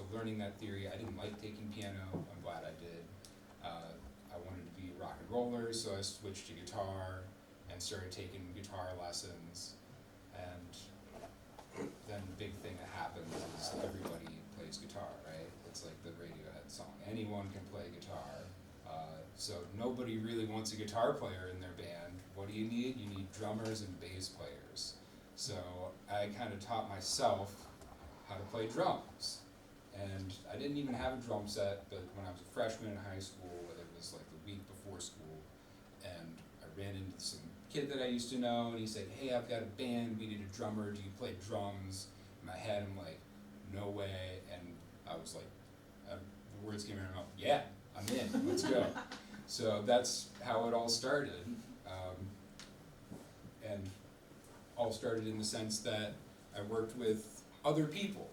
So learning that theory, I didn't like taking piano, I'm glad I did. I wanted to be a rock and roller, so I switched to guitar and started taking guitar lessons. And then the big thing that happens is everybody plays guitar, right? It's like the Radiohead song. Anyone can play guitar. So nobody really wants a guitar player in their band. What do you need? You need drummers and bass players. So I kind of taught myself how to play drums. And I didn't even have a drum set, but when I was a freshman in high school, it was like the week before school, and I ran into some kid that I used to know, and he said, "Hey, I've got a band, we need a drummer, do you play drums?" In my head, I'm like, "No way," and I was like, the words came out of my mouth, "Yeah, I'm in, let's go." So that's how it all started, and all started in the sense that I worked with other people.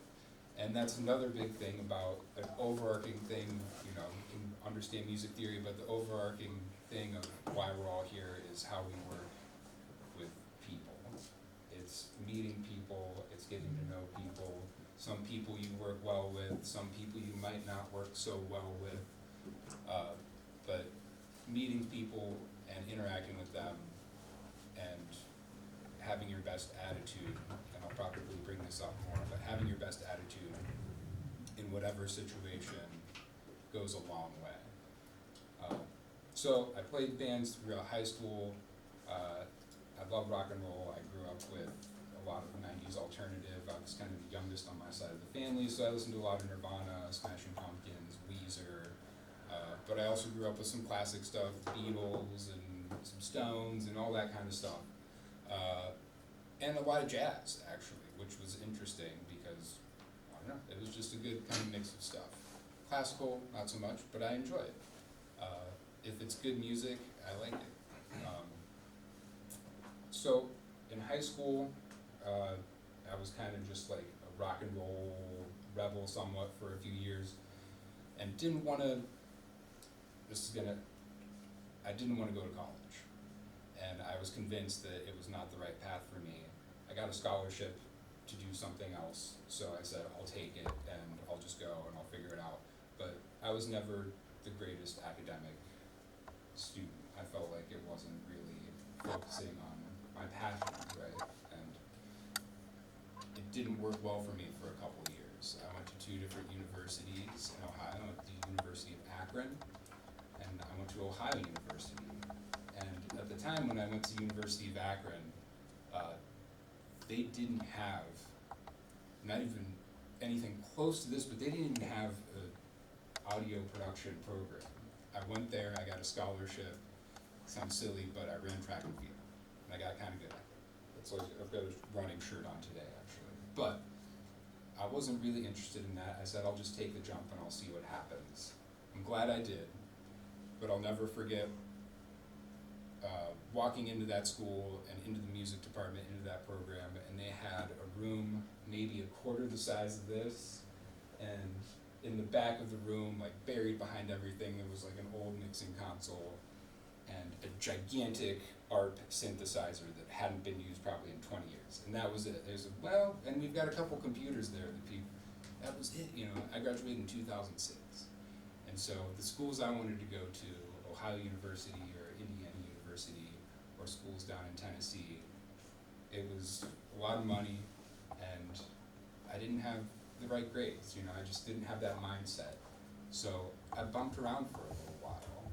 And that's another big thing about an overarching thing, you know, you can understand music theory, but the overarching thing of why we're all here is how we work with people. It's meeting people, it's getting to know people. Some people you work well with, some people you might not work so well with. But meeting people and interacting with them and having your best attitude, and I'll probably bring this up more, but having your best attitude in whatever situation goes a long way. So I played bands throughout high school. I love rock and roll. I grew up with a lot of 90s alternative. I was kind of the youngest on my side of the family, so I listened to a lot of Nirvana, Smashing Pumpkins, Weezer, but I also grew up with some classic stuff, the Beatles and some Stones and all that kind of stuff. And a lot of jazz, actually, which was interesting because, I don't know, it was just a good kind of mix of stuff. Classical, not so much, but I enjoy it. If it's good music, I like it. So, in high school, I was kind of just like a rock and roll rebel somewhat for a few years, and didn't want to, I didn't want to go to college. And I was convinced that it was not the right path for me. I got a scholarship to do something else, so I said, I'll take it and I'll just go and I'll figure it out. But I was never the greatest academic student. I felt like it wasn't really focusing on my passion, right? And it didn't work well for me for a couple of years. I went to 2 different universities in Ohio. I went to the University of Akron, and I went to Ohio University. And at the time when I went to the University of Akron, they didn't have, not even anything close to this, but they didn't even have an audio production program. I went there, I got a scholarship. It sounds silly, but I ran track and field, and I got kind of good at it. It's like I've got a running shirt on today, actually. But I wasn't really interested in that. I said, I'll just take the jump and I'll see what happens. I'm glad I did, but I'll never forget walking into that school and into the music department, into that program, and they had a room maybe a quarter the size of this, and in the back of the room, like buried behind everything, there was like an old mixing console and a gigantic ARP synthesizer that hadn't been used probably in 20 years. And that was it. There's and we've got a couple computers there that was it, you know. I graduated in 2006. And so the schools I wanted to go to, Ohio University or Indiana University, or schools down in Tennessee, it was a lot of money, and I didn't have the right grades, you know, I just didn't have that mindset. So I bumped around for a little while.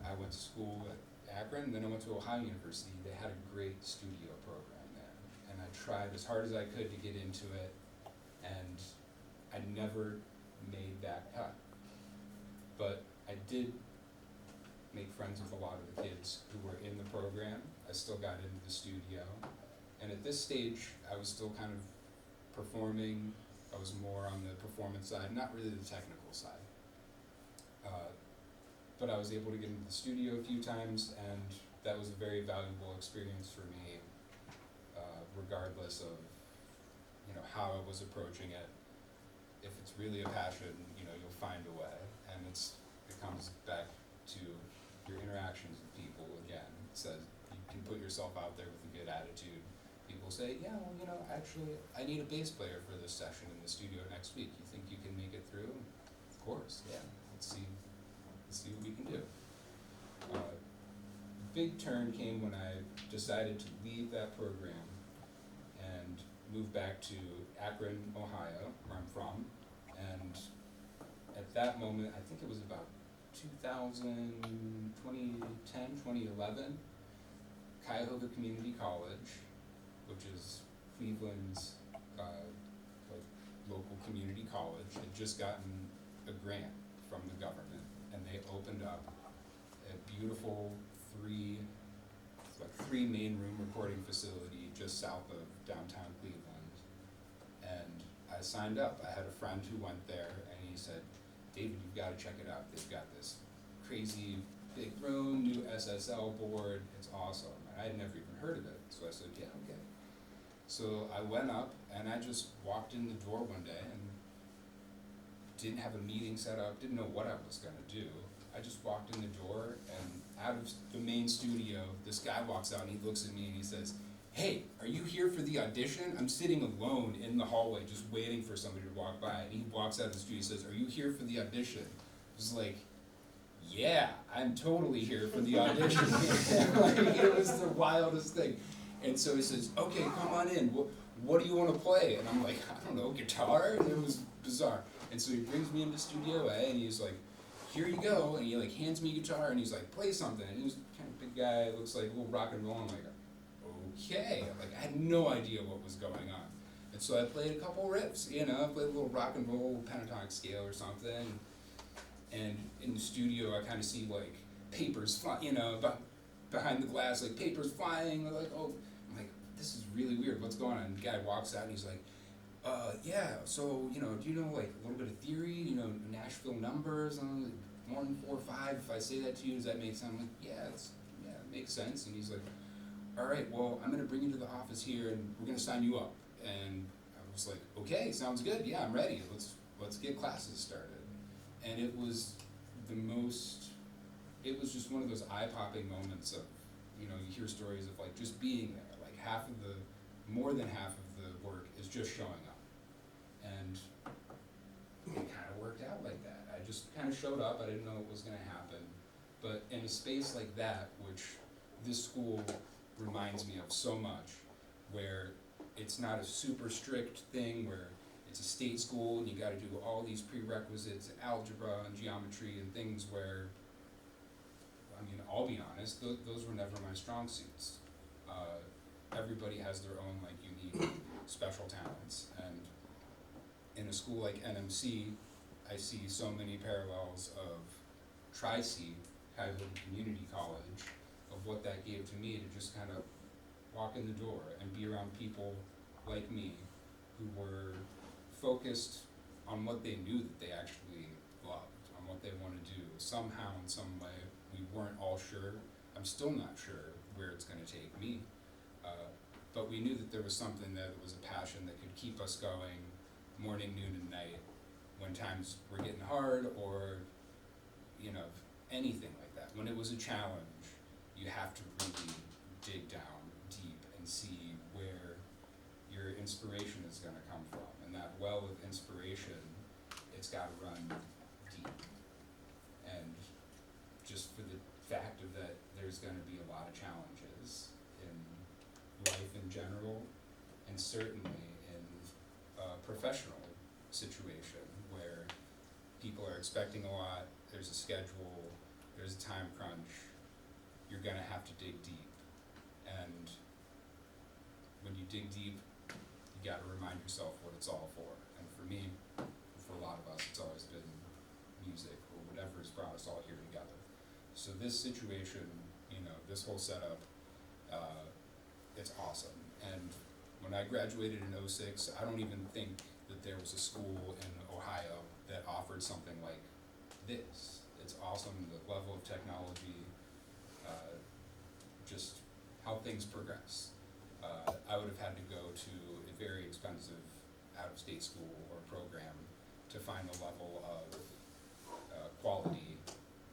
I went to school at Akron, then I went to Ohio University. They had a great studio program there, and I tried as hard as I could to get into it, and I never made that cut. But I did make friends with a lot of the kids who were in the program. I still got into the studio, and at this stage, I was still kind of performing. I was more on the performance side, not really the technical side. But I was able to get into the studio a few times, and that was a very valuable experience for me, regardless of, you know, how I was approaching it. If it's really a passion, you know, you'll find a way, and it comes back to your interactions with people again. It says you can put yourself out there with a good attitude. People say, yeah, well, you know, actually, I need a bass player for this session in the studio next week. You think you can make it through? course, yeah, let's see what we can do. Big turn came when I decided to leave that program and move back to Akron, Ohio, where I'm from. And at that moment, I think it was about 2010, 2011, Cuyahoga Community College, which is Cleveland's like local community college, had just gotten a grant from the government, and they opened up a beautiful three main room recording facility just south of downtown Cleveland. And I signed up. I had a friend who went there, and he said, David, you've got to check it out. They've got this crazy big room, new SSL board, it's awesome. And I had never even heard of it, so I said, yeah, okay. So I went up, and I just walked in the door one day and didn't have a meeting set up, didn't know what I was gonna do. I just walked in the door, and out of the main studio, this guy walks out and he looks at me and he says, hey, are you here for the audition? I'm sitting alone in the hallway just waiting for somebody to walk by. And he walks out of the studio and says, are you here for the audition? I was like, yeah, I'm totally here for the audition. Like, it was the wildest thing. And so he says, okay, come on in. What do you want to play? And I'm like, I don't know, guitar? And it was bizarre. And so he brings me into Studio A, and he's like, here you go. And he like hands me a guitar, and he's like, play something. And he was kind of a big guy, looks like a little rock and roll. I'm like, okay. Like, I had no idea what was going on. And so I played a couple riffs, I played a little rock and roll pentatonic scale or something. And in the studio, I kind of see like papers flying, behind the glass, like papers flying. They're like, oh, I'm like, this is really weird. What's going on? And the guy walks out and he's like, yeah, so, do you know like a little bit of theory, Nashville numbers, 1, 4, 5, if I say that to you, does that make sense? I'm like, yeah, it makes sense. And he's like, all right, well, I'm gonna bring you to the office here and we're gonna sign you up. And I was like, okay, sounds good, yeah, I'm ready, let's get classes started. And it was just one of those eye-popping moments of, you hear stories of like just being there, like more than half of the work is just showing up. And it kind of worked out like that. I just kind of showed up, I didn't know what was gonna happen. But in a space like that, which this school reminds me of so much, where it's not a super strict thing where it's a state school and you got to do all these prerequisites, algebra and geometry and things where, I'll be honest, those were never my strong suits. Everybody has their own like unique special talents, and in a school like NMC, I see so many parallels of Tri-C, Cuyahoga Community College, of what that gave to me to just kind of walk in the door and be around people like me who were focused on what they knew that they actually loved, on what they want to do. Somehow, in some way, we weren't all sure. I'm still not sure where it's going to take me, but we knew that there was something that was a passion that could keep us going morning, noon, and night when times were getting hard, or anything like that. When it was a challenge, you have to really dig down deep and see where your inspiration is going to come from. And that well of inspiration, it's got to run deep. And just for the fact of that, there's going to be a lot of challenges in life in general, and certainly in a professional situation where people are expecting a lot, there's a schedule, there's a time crunch, you're going to have to dig deep. And when you dig deep, you got to remind yourself what it's all for. And for me, for a lot of us, it's always been music or whatever has brought us all here together. So this situation, this whole setup, it's awesome. And when I graduated in '06, I don't even think that there was a school in Ohio that offered something like this. It's awesome, the level of technology, just how things progress. I would have had to go to a very expensive out-of-state school or program to find the level of quality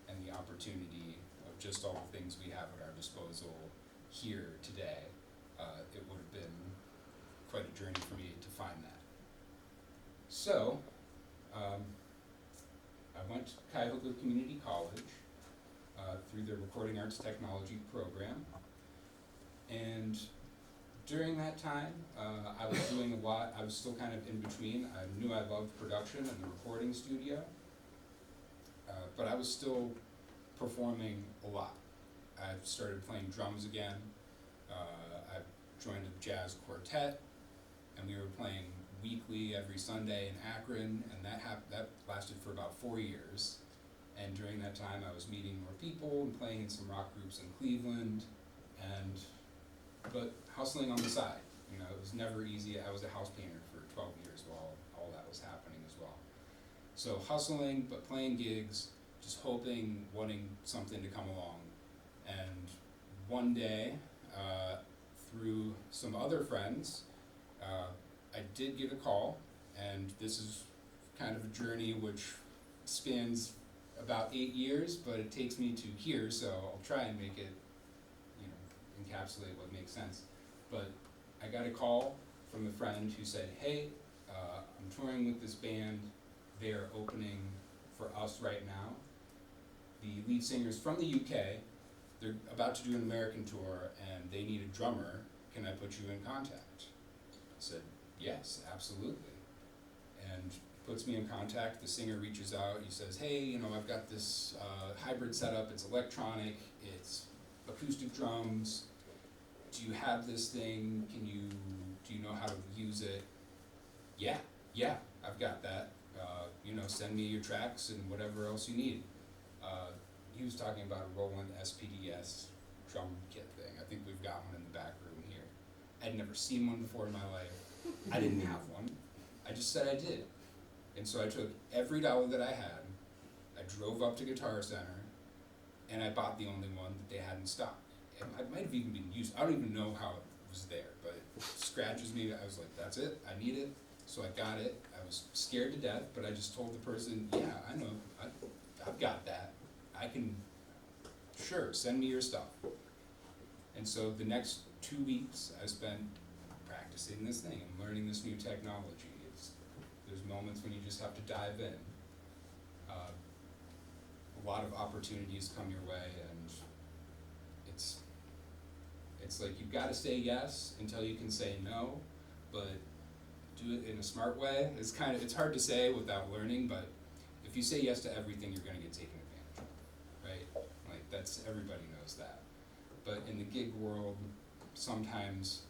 and the opportunity of just all the things we have at our disposal here today. It would have been quite a journey for me to find that. So, I went to Cuyahoga Community College through their Recording Arts Technology program. And during that time, I was doing a lot. I was still kind of in between. I knew I loved production and the recording studio, but I was still performing a lot. I started playing drums again. I joined a jazz quartet, and we were playing weekly every Sunday in Akron, and that lasted for about 4 years. And during that time, I was meeting more people and playing in some rock groups in Cleveland, but hustling on the side. You know, it was never easy. I was a house painter for 12 years while all that was happening as well. So hustling, but playing gigs, just hoping, wanting something to come along. And one day, through some other friends, I did get a call, and this is kind of a journey which spans about 8 years, but it takes me to here, so I'll try and make it, encapsulate what makes sense. But I got a call from a friend who said, hey, I'm touring with this band. They're opening for us right now. The lead singer's from the UK. They're about to do an American tour, and they need a drummer. Can I put you in contact? I said, yes, absolutely. And puts me in contact. The singer reaches out. He says, hey, I've got this hybrid setup. It's electronic. It's acoustic drums. Do you have this thing? Do you know how to use it? Yeah, I've got that. Send me your tracks and whatever else you need. He was talking about a Roland SPDS drum kit thing. I think we've got one in the back room here. I'd never seen one before in my life. I didn't have one. I just said I did. And so I took every dollar that I had, I drove up to Guitar Center, and I bought the only one that they had in stock. It might have even been used. I don't even know how it was there, but it scratches me. I was like, that's it. I need it. So I got it. I was scared to death, but I just told the person, yeah, I know. I've got that. I can, sure, send me your stuff. And so the next 2 weeks I spent practicing this thing and learning this new technology. There's moments when you just have to dive in. A lot of opportunities come your way, and it's like you've got to say yes until you can say no, but do it in a smart way. It's hard to say without learning, but if you say yes to everything, you're going to get taken advantage of, right? Like everybody knows that. But in the gig world, sometimes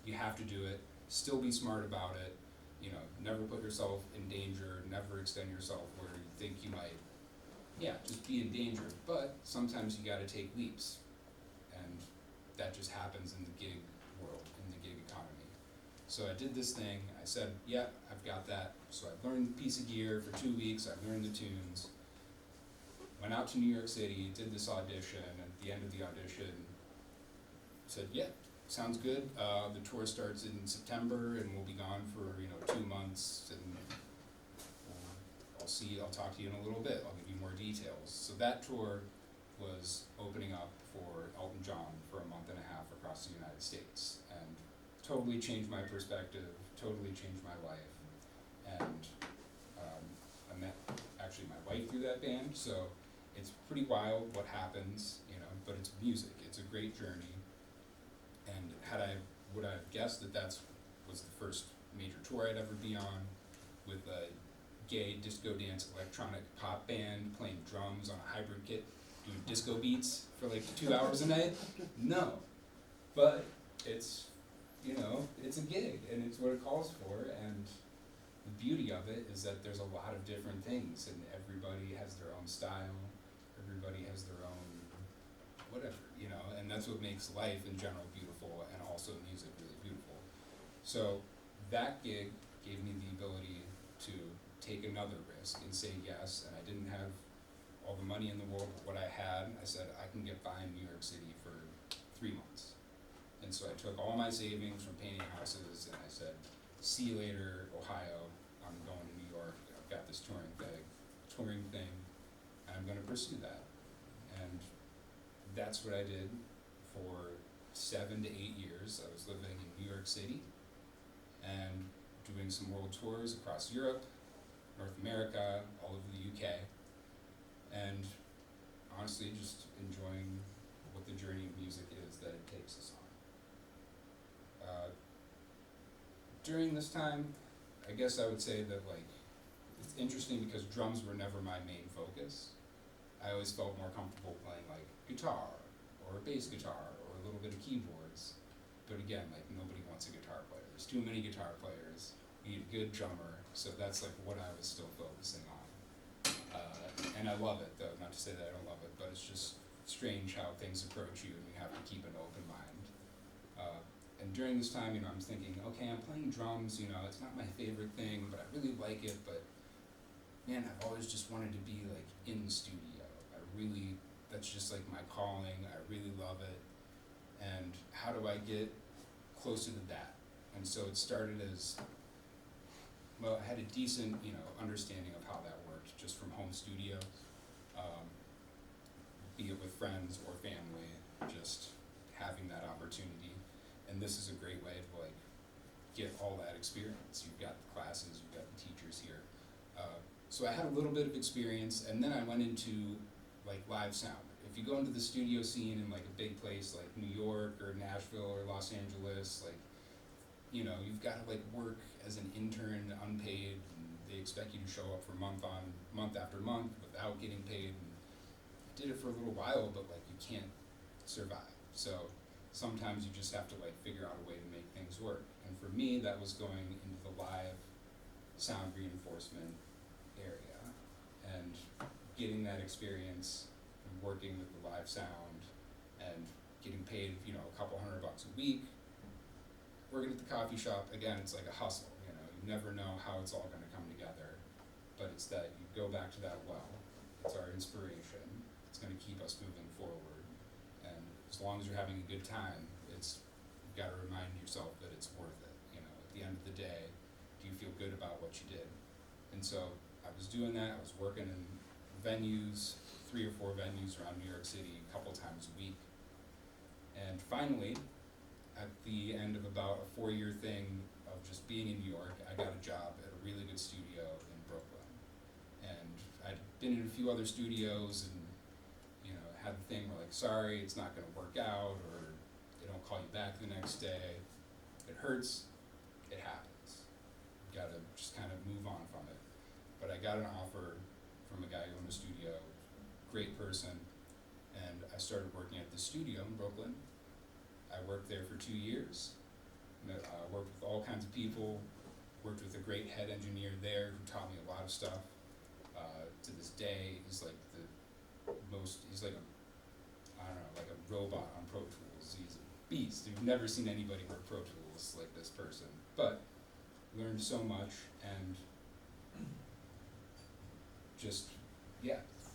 you have to do it. Still be smart about it. Never put yourself in danger. Never extend yourself where you think you might. Yeah, just be in danger. But sometimes you got to take leaps, and that just happens in the gig world, in the gig economy. So I did this thing. I said, yeah, I've got that. So I learned the piece of gear for 2 weeks. I learned the tunes. Went out to New York City, did this audition. At the end of the audition, said, yeah, sounds good. The tour starts in September, and we'll be gone for 2 months. And I'll talk to you in a little bit. I'll give you more details. So that tour was opening up for Elton John for a month and a half across the United States, and totally changed my perspective, totally changed my life. And I met actually my wife through that band, so it's pretty wild what happens, but it's music. It's a great journey. And would I have guessed that was the first major tour I'd ever be on, with a gay disco dance electronic pop band playing drums on a hybrid kit, doing disco beats for like 2 hours a night? No. But it's a gig, and it's what it calls for, and the beauty of it is that there's a lot of different things, and everybody has their own style, everybody has their own whatever, and that's what makes life in general beautiful, and also music really beautiful. So that gig gave me the ability to take another risk and say yes, and I didn't have all the money in the world, but what I had, I said, I can get by in New York City for 3 months. And so I took all my savings from painting houses, and I said, see you later, Ohio, I'm going to New York, I've got this touring thing, and I'm gonna pursue that. And that's what I did for 7 to 8 years. I was living in New York City and doing some world tours across Europe, North America, all over the UK, and honestly just enjoying what the journey of music is that it takes us on. During this time, I guess I would say that like, it's interesting because drums were never my main focus. I always felt more comfortable playing like guitar, or a bass guitar, or a little bit of keyboards. But again, like nobody wants a guitar player. There's too many guitar players. You need a good drummer, so that's like what I was still focusing on. And I love it though, not to say that I don't love it, but it's just strange how things approach you and you have to keep an open mind. And during this time, I'm thinking, okay, I'm playing drums, it's not my favorite thing, but I really like it, but man, I've always just wanted to be like in the studio. That's just like my calling, I really love it, and how do I get closer to that? And so it started as, well, I had a decent, understanding of how that worked just from home studio, be it with friends or family, just having that opportunity. And this is a great way to like get all that experience. You've got the classes, you've got the teachers here. So I had a little bit of experience, and then I went into like live sound. If you go into the studio scene in like a big place like New York or Nashville or Los Angeles, like, you've got to like work as an intern, unpaid, and they expect you to show up for month after month without getting paid. And I did it for a little while, but like you can't survive. So sometimes you just have to like figure out a way to make things work. And for me, that was going into the live sound reinforcement area and getting that experience and working with the live sound and getting paid, a couple $100 a week. Working at the coffee shop, again, it's like a hustle, you never know how it's all gonna come together, but it's that you go back to that well, it's our inspiration, it's gonna keep us moving forward, and as long as you're having a good time, you've gotta remind yourself that it's worth it, at the end of the day, do you feel good about what you did? And so, I was doing that, I was working in venues, 3 or 4 venues around New York City, a couple times a week, and finally, at the end of about a 4-year thing of just being in New York, I got a job at a really good studio in Brooklyn. And I'd been in a few other studios and, had the thing where like, sorry, it's not gonna work out, or they don't call you back the next day. It hurts, it happens. You gotta just kind of move on from it. But I got an offer from a guy who owned a studio, great person, and I started working at the studio in Brooklyn. I worked there for 2 years, worked with all kinds of people, worked with a great head engineer there who taught me a lot of stuff. To this day, he's like he's like like a robot on Pro Tools. He's a beast. You've never seen anybody work Pro Tools like this person. But learned so much, and just,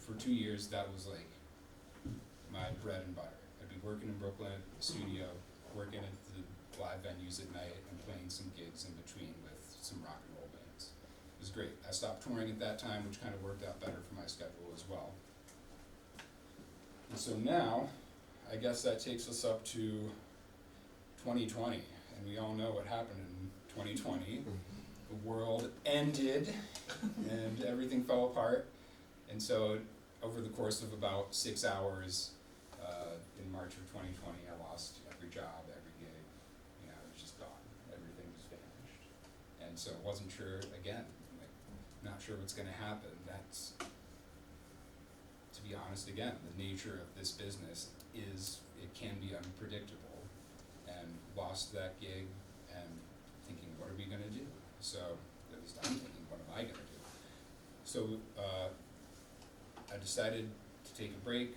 for 2 years, that was like my bread and butter. I'd be working in Brooklyn at the studio, working at the live venues at night, and playing some gigs in between with some rock and roll bands. It was great. I stopped touring at that time, which kind of worked out better for my schedule as well. And so now, I guess that takes us up to 2020, and we all know what happened in 2020. The world ended, and everything fell apart. And so, over the course of about 6 hours, in March of 2020, I lost every job, every gig. It was just gone. Everything just vanished. And so, wasn't sure, again, like, not sure what's gonna happen. That's, to be honest, again, the nature of this business is, it can be unpredictable. And lost that gig, and thinking, what are we gonna do? So, at least I'm thinking, what am I gonna do? So, I decided to take a break.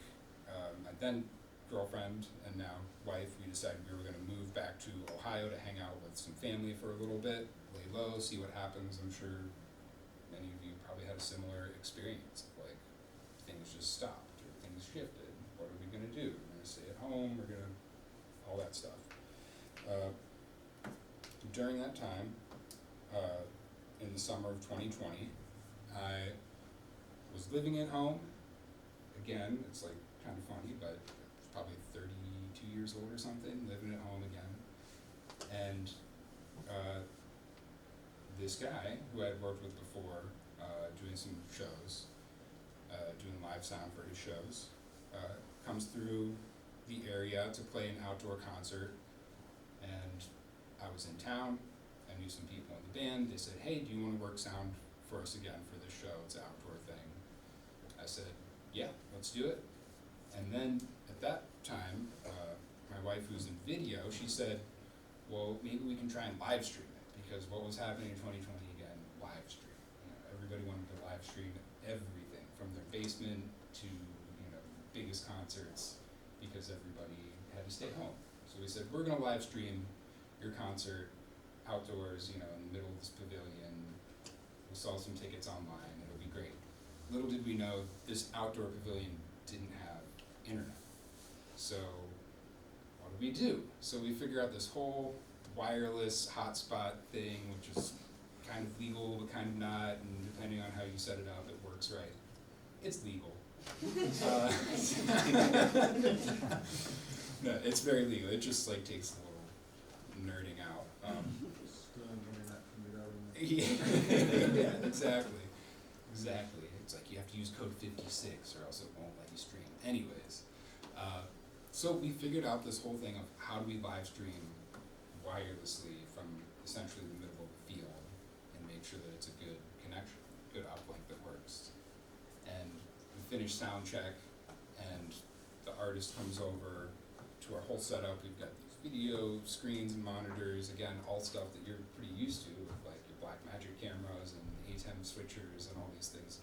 My then girlfriend and now wife, we decided we were gonna move back to Ohio to hang out with some family for a little bit, lay low, see what happens. I'm sure many of you probably had a similar experience of like, things just stopped, or things shifted. What are we gonna do? We're gonna stay at home, we're gonna, all that stuff. During that time, in the summer of 2020, I was living at home. Again, it's like kind of funny, but probably 32 years old or something, living at home again. And this guy who I'd worked with before doing some shows, doing live sound for his shows. Comes through the area to play an outdoor concert, and I was in town. I knew some people in the band. They said, hey, do you want to work sound for us again for this show? It's an outdoor thing. I said, yeah, let's do it. And then at that time, my wife, who's in video, she said, well, maybe we can try and live stream it, because what was happening in 2020 again, live stream. Everybody wanted to live stream everything from their basement to biggest concerts, because everybody had to stay home. So we said, we're gonna live stream your concert outdoors, in the middle of this pavilion. We'll sell some tickets online, it'll be great. Little did we know, this outdoor pavilion didn't have internet. So what do we do? So we figure out this whole wireless hotspot thing, which is kind of legal but kind of not, and depending on how you set it up, it works right. It's legal. No, it's very legal. It just takes a little nerding out. Yeah, exactly. It's like you have to use code 56 or else it won't let you stream. Anyways, so we figured out this whole thing of how do we live stream wirelessly from essentially the middle of the field and make sure that it's a good connection, good uplink that works. And we finish sound check, and the artist comes over to our whole setup. We've got these video screens and monitors, again, all stuff that you're pretty used to, with your Blackmagic cameras and ATEM switchers and all these things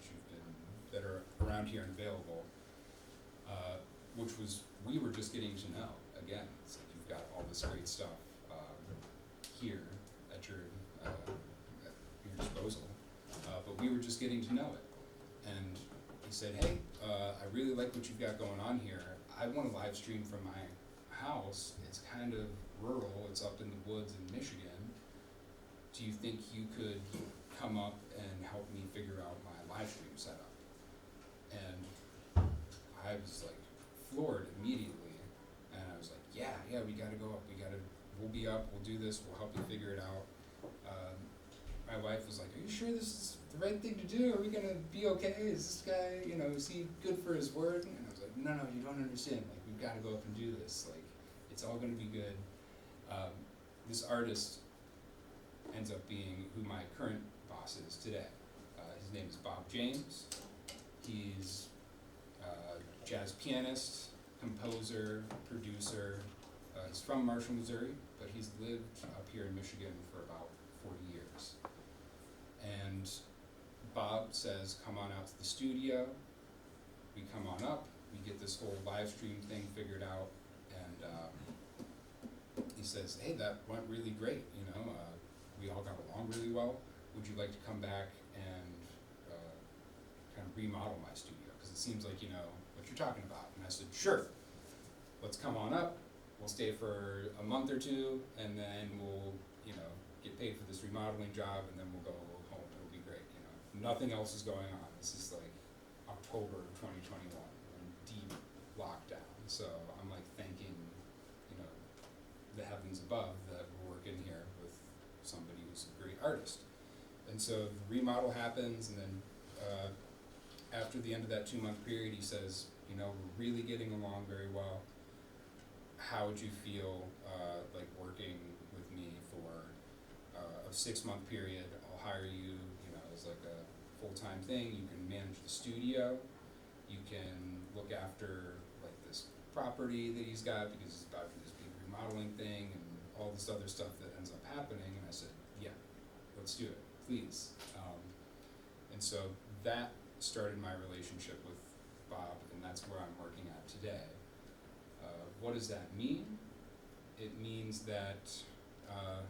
that are around here and available, we were just getting to know. Again, it's like you've got all this great stuff here at your disposal, but we were just getting to know it. And he said, hey, I really like what you've got going on here. I want to live stream from my house. It's kind of rural. It's up in the woods in Michigan. Do you think you could come up and help me figure out my live stream setup? And I was floored immediately. And I was like, yeah, we gotta go up. We'll be up, we'll do this, we'll help you figure it out. My wife was like, are you sure this is the right thing to do? Are we gonna be okay? Is this guy, is he good for his word? And I was like, no, you don't understand. We've gotta go up and do this. It's all gonna be good. This artist ends up being who my current boss is today. His name is Bob James. He's a jazz pianist, composer, producer. He's from Marshall, Missouri, but he's lived up here in Michigan for about 40 years. And Bob says, come on out to the studio. We come on up, we get this whole live stream thing figured out, and he says, hey, that went really great, we all got along really well. Would you like to come back and kind of remodel my studio? Because it seems like what you're talking about. And I said, sure, let's come on up. We'll stay for a month or two, and then we'll, get paid for this remodeling job, and then we'll go home. It'll be great, Nothing else is going on. This is October 2021. We're in deep lockdown. So I'm thanking, the heavens above that we're working here with somebody who's a great artist. And so the remodel happens, and then after the end of that 2-month period, he says, we're really getting along very well. How would you feel working with me for a 6-month period? I'll hire you, as a full-time thing. You can manage the studio. You can look after this property that he's got, because he's about to do this big remodeling thing and all this other stuff that ends up happening. And I said, yeah, let's do it, please. And so that started my relationship with Bob, and that's where I'm working at today. What does that mean? It means that, I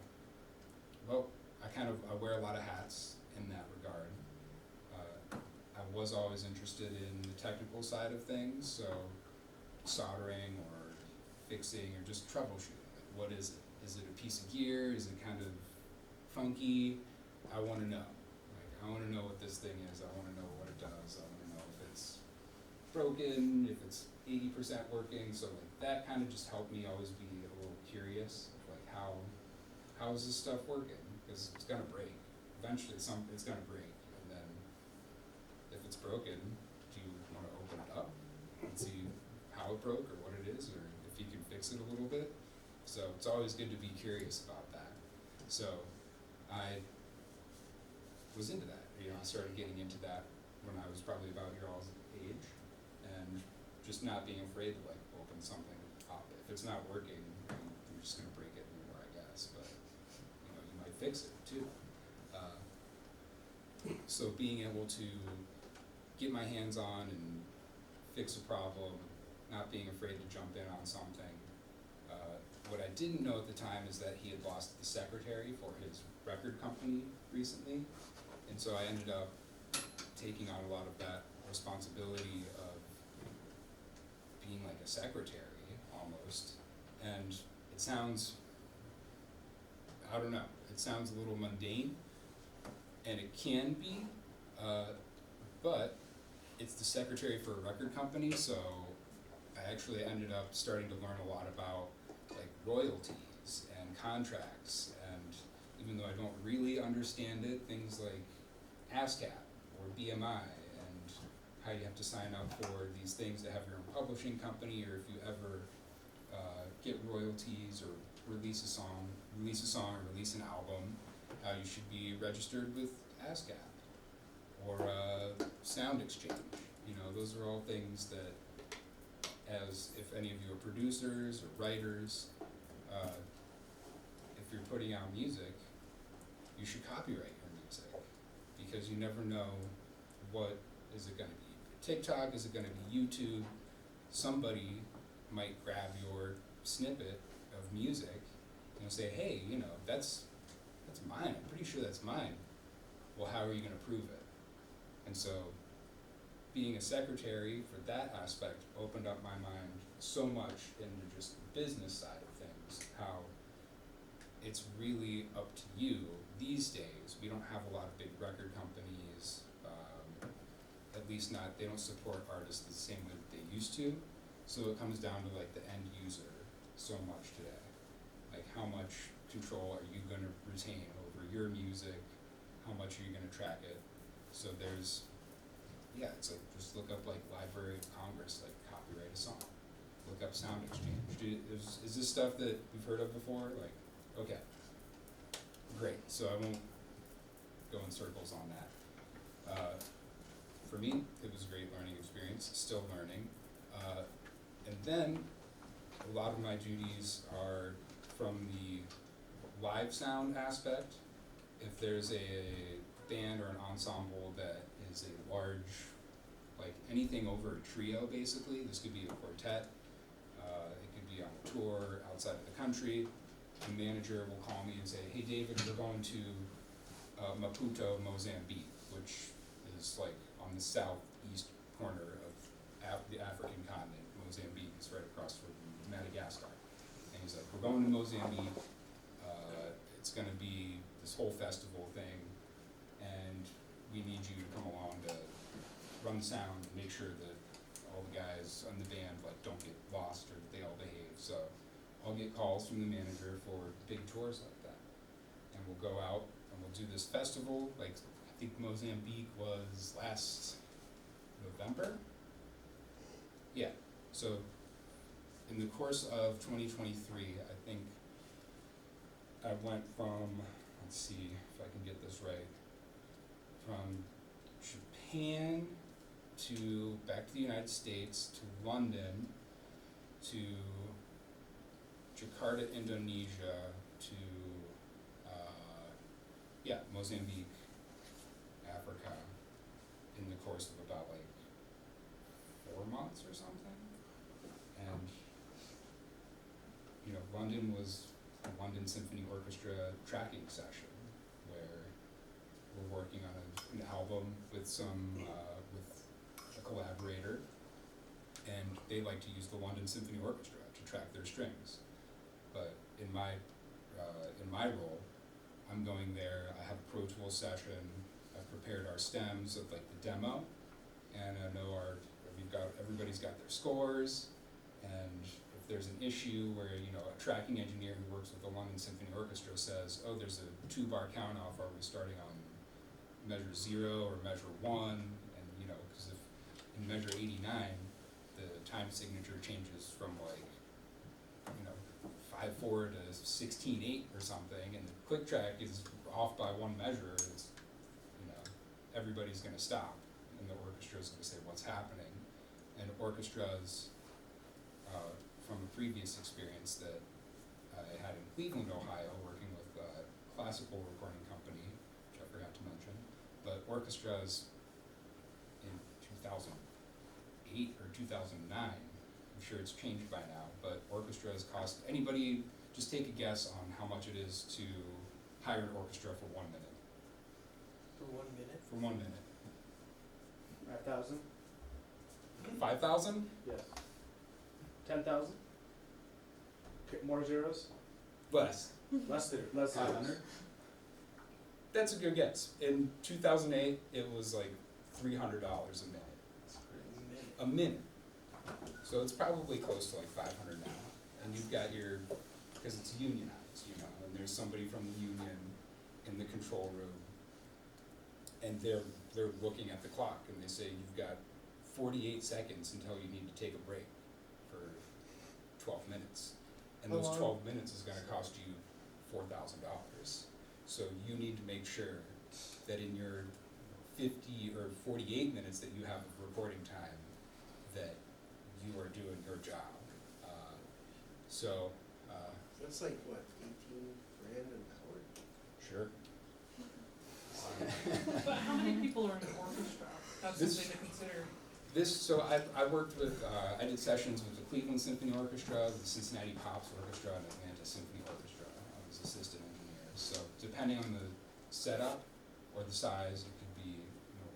wear a lot of hats in that regard. I was always interested in the technical side of things, so soldering or fixing or just troubleshooting. What is it? Is it a piece of gear? Is it kind of funky? I want to know. I want to know what this thing is. I want to know what it does. I want to know if it's broken, if it's 80% working. So that kind of just helped me always be a little curious of how is this stuff working? Because it's gonna break. Eventually it's gonna break, and then if it's broken, do you want to open it up and see how it broke or what it is, or if you can fix it a little bit? So it's always good to be curious about that. So I was into that. I started getting into that when I was probably about your all's age, and just not being afraid to like open something up. If it's not working, you're just gonna break it more, I guess. But you might fix it too. So being able to get my hands on and fix a problem, not being afraid to jump in on something. What I didn't know at the time is that he had lost the secretary for his record company recently, and so I ended up taking on a lot of that responsibility of being like a secretary almost. And it sounds, I don't know, it sounds a little mundane, and it can be, but it's the secretary for a record company, so I actually ended up starting to learn a lot about like royalties and contracts, and even though I don't really understand it, things like ASCAP or BMI and how you have to sign up for these things to have your own publishing company, or if you ever get royalties or release a song or release an album, how you should be registered with ASCAP or Sound Exchange. Those are all things that, as if any of you are producers or writers, if you're putting out music, you should copyright your music, because you never know what is it going to be. TikTok, is it going to be YouTube? Somebody might grab your snippet of music and say, hey, that's mine, I'm pretty sure that's mine. Well, how are you going to prove it? And so being a secretary for that aspect opened up my mind so much into just the business side of things, how it's really up to you these days. We don't have a lot of big record companies, at least they don't support artists the same way that they used to. So it comes down to like the end user so much today. Like, how much control are you going to retain over your music? How much are you going to track it? So it's like, just look up like Library of Congress, like copyright a song. Look up Sound Exchange. Is this stuff that we've heard of before? Like, okay, great. So I won't go in circles on that. For me, it was a great learning experience, still learning. And then a lot of my duties are from the live sound aspect. If there's a band or an ensemble that is a large, like anything over a trio basically, this could be a quartet, it could be on a tour outside of the country, the manager will call me and say, hey David, we're going to Maputo, Mozambique, which is like on the southeast corner of the African continent. Mozambique is right across from Madagascar. And he's like, we're going to Mozambique, it's going to be this whole festival thing, and we need you to come along to run sound and make sure that all the guys on the band like don't get lost or that they all behave. So I'll get calls from the manager for big tours like that, and we'll go out and we'll do this festival. Like, I think Mozambique was last November. Yeah. So in the course of 2023, I think I went from, let's see if I can get this right, from Japan to back to the United States, to London, to Jakarta, Indonesia, to Mozambique, Africa, in the course of about like 4 months or something. And London was a London Symphony Orchestra tracking session where we're working on an album with with a collaborator, and they like to use the London Symphony Orchestra to track their strings. But in my role, I'm going there. I have a Pro Tools session. I've prepared our stems of like the demo, and I know everybody's got their scores. And if there's an issue where a tracking engineer who works with the London Symphony Orchestra says, oh, there's a 2-bar count off, are we starting on measure 0 or measure 1? And in measure 89, the time signature changes from like, 5/4 to 16/8 or something, and the click track is off by one measure. It's, everybody's going to stop, and the orchestra is going to say what's happening. And orchestras, from a previous experience that I had in Cleveland, Ohio, working with a classical recording company, which I forgot to mention, but orchestras in 2008 or 2009, I'm sure it's changed by now, but orchestras cost, anybody just take a guess on how much it is to hire an orchestra for 1 minute? For 1 minute? For 1 minute. 5,000? 5,000? Yes. 10,000? Okay, more zeros? Less. Less 500? That's a good guess. In 2008, it was like $300 a minute. A minute. So it's probably close to like 500 now. And you've got your, because it's unionized, and there's somebody from the union in the control room, and they're looking at the clock, and they say you've got 48 seconds until you need to take a break for 12 minutes. And those 12 minutes is gonna cost you $4,000. So you need to make sure that in your 50 or 48 minutes that you have of recording time, that you are doing your job. That's like, what, 18 grand an hour? Sure. But how many people are in an orchestra? That's something to consider. So I worked with, I did sessions with the Cleveland Symphony Orchestra, the Cincinnati Pops Orchestra, and Atlanta Symphony Orchestra. I was assistant engineer. So depending on the setup or the size, it could be,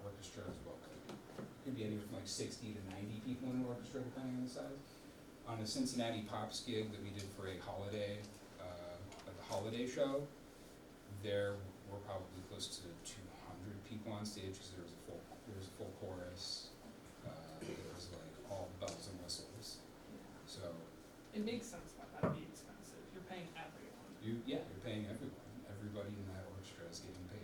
orchestra as well. It could be anywhere from like 60 to 90 people in an orchestra, depending on the size. On a Cincinnati Pops gig that we did for a holiday, like a holiday show, there were probably close to 200 people on stage because there was a full chorus. There was like all bells and whistles. So It makes sense why that'd be expensive. You're paying everyone. you're paying everyone. Everybody in that orchestra is getting paid.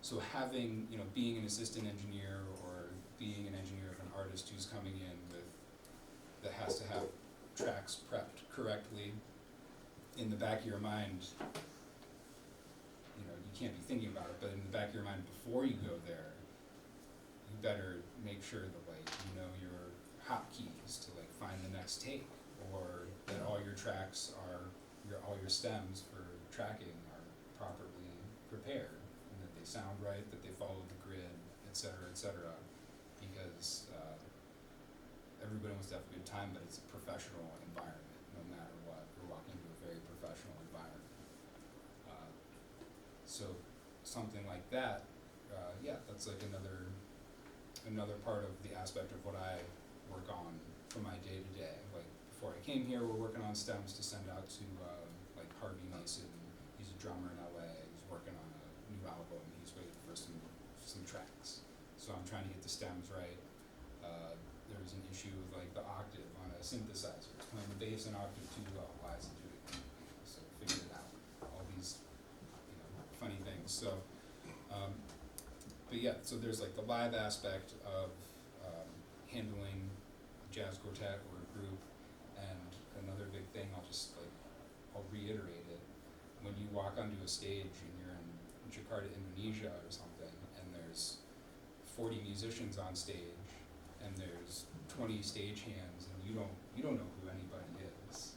So having, being an assistant engineer or being an engineer of an artist who's coming in that has to have tracks prepped correctly, in the back of your mind, you can't be thinking about it, but in the back of your mind before you go there, you better make sure that your hotkeys to find the next take, or that all your tracks all your stems for tracking are properly prepared, and that they sound right, that they follow the grid, et cetera, because everybody wants to have a good time, but it's a professional environment, no matter what. We're walking into a very professional environment. So something like that, that's like another part of the aspect of what I work on for my day to day. Like before I came here, we're working on stems to send out to like Harvey Mason. He's a drummer in LA. He's working on a new album. He's waiting for some tracks. So I'm trying to get the stems right. There was an issue with like the octave on a synthesizer. It's playing the bass in octave too well. Why is it doing that? So figured it out. All these funny things. So so there's like the live aspect of handling a jazz quartet or a group, and another big thing, I'll reiterate it, when you walk onto a stage and you're in Jakarta, Indonesia or something, and there's 40 musicians on stage, and there's 20 stage hands, and you don't know who anybody is.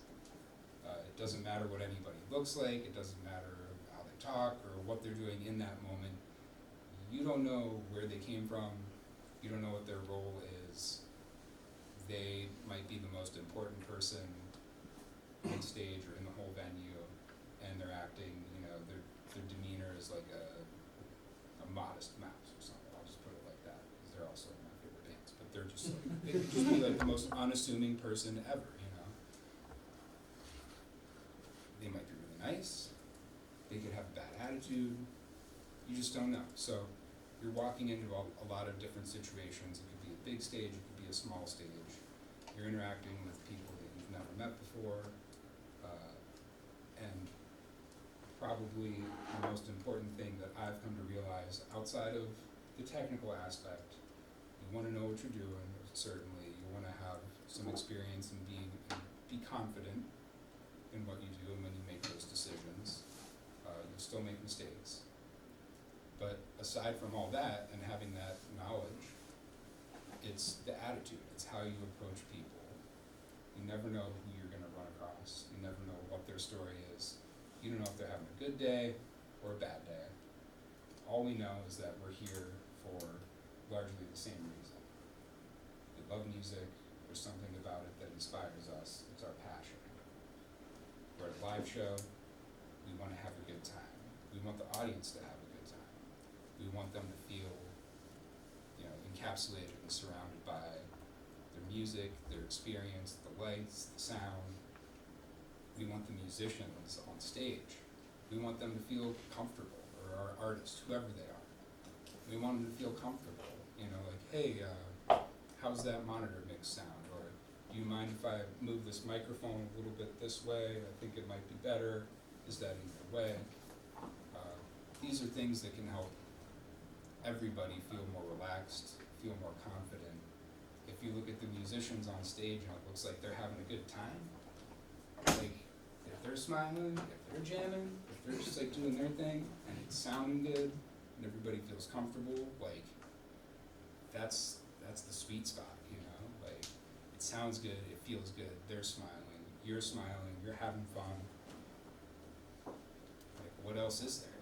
It doesn't matter what anybody looks like, it doesn't matter how they talk or what they're doing in that moment. You don't know where they came from, you don't know what their role is. They might be the most important person on stage or in the whole venue, and they're acting, their demeanor is like a modest mouse or something. I'll just put it like that, because they're also my favorite bands. But they're just like, they could just be like the most unassuming person ever, They might be really nice, they could have a bad attitude, you just don't know. So you're walking into a lot of different situations. It could be a big stage, it could be a small stage. You're interacting with people that you've never met before, and probably the most important thing that I've come to realize outside of the technical aspect you wanna know what you're doing, certainly, you wanna have some experience in be confident in what you do and when you make those decisions. You'll still make mistakes. But aside from all that and having that knowledge, it's the attitude, it's how you approach people. You never know who you're gonna run across, you never know what their story is. You don't know if they're having a good day or a bad day. All we know is that we're here for largely the same reason. We love music, there's something about it that inspires us, it's our passion. We're at a live show, we wanna have a good time. We want the audience to have a good time. We want them to feel, encapsulated and surrounded by their music, their experience, the lights, the sound. We want the musicians on stage. We want them to feel comfortable, or our artists, whoever they are. We want them to feel comfortable, like, hey, how's that monitor mix sound? Or do you mind if I move this microphone a little bit this way? I think it might be better. Is that either way? These are things that can help everybody feel more relaxed, feel more confident. If you look at the musicians on stage and it looks like they're having a good time, like, if they're smiling, if they're jamming, if they're just like doing their thing and it's sounding good and everybody feels comfortable, like, that's the sweet spot, like, it sounds good, it feels good, they're smiling, you're having fun. Like, what else is there,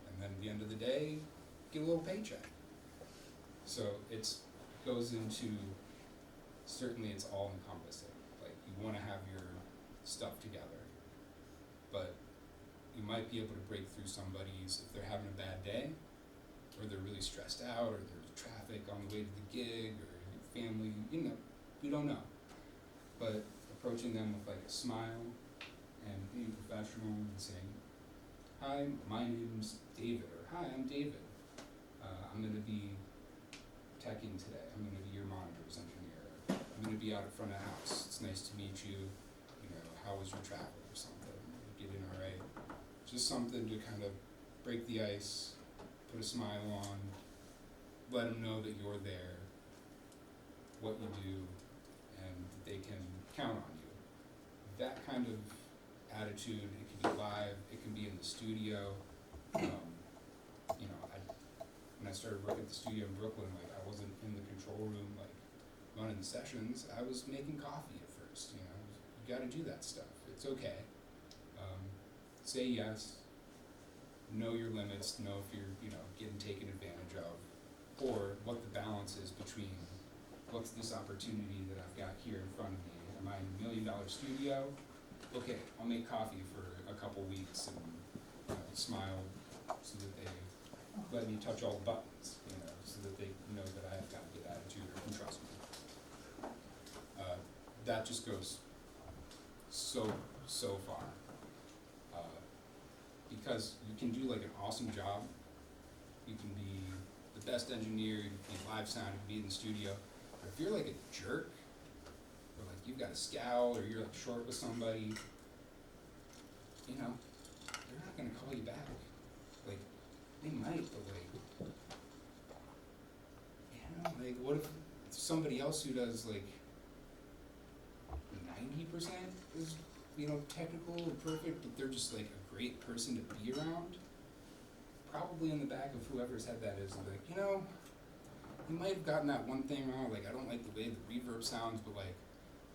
And then at the end of the day, get a little paycheck. So goes into, certainly it's all encompassing. Like, you wanna have your stuff together, but you might be able to break through somebody's, if they're having a bad day, or they're really stressed out, or there's traffic on the way to the gig, or your family, we don't know. But approaching them with like a smile and being professional and saying, hi, my name's David, or hi, I'm David. I'm gonna be teching today. I'm gonna be your monitors engineer. I'm gonna be out at front of the house. It's nice to meet you. How was your travel or something? Get in all right. Just something to kind of break the ice, put a smile on, let them know that you're there, what you do, and that they can count on you. That kind of attitude, it can be live, it can be in the studio. When I started working at the studio in Brooklyn, like, I wasn't in the control room, like, running the sessions. I was making coffee at first, you gotta do that stuff. It's okay. Say yes, know your limits, know if you're, getting taken advantage of, or what the balance is between what's this opportunity that I've got here in front of me. Am I in a $1 million studio? Okay, I'll make coffee for a couple weeks and smile so that they let me touch all the buttons, so that they know that I have got a good attitude or can trust me. That just goes so far. Because you can do like an awesome job. You can be the best engineer, you can be live sound, you can be in the studio. But if you're like a jerk, or like you've got a scowl, or you're like short with somebody, they're not gonna call you back. Like, they might, but like, what if somebody else who does like 90% is, technical and perfect, but they're just like a great person to be around? Probably in the back of whoever's head that is, like, you might have gotten that one thing wrong, like, I don't like the way the reverb sounds, but like,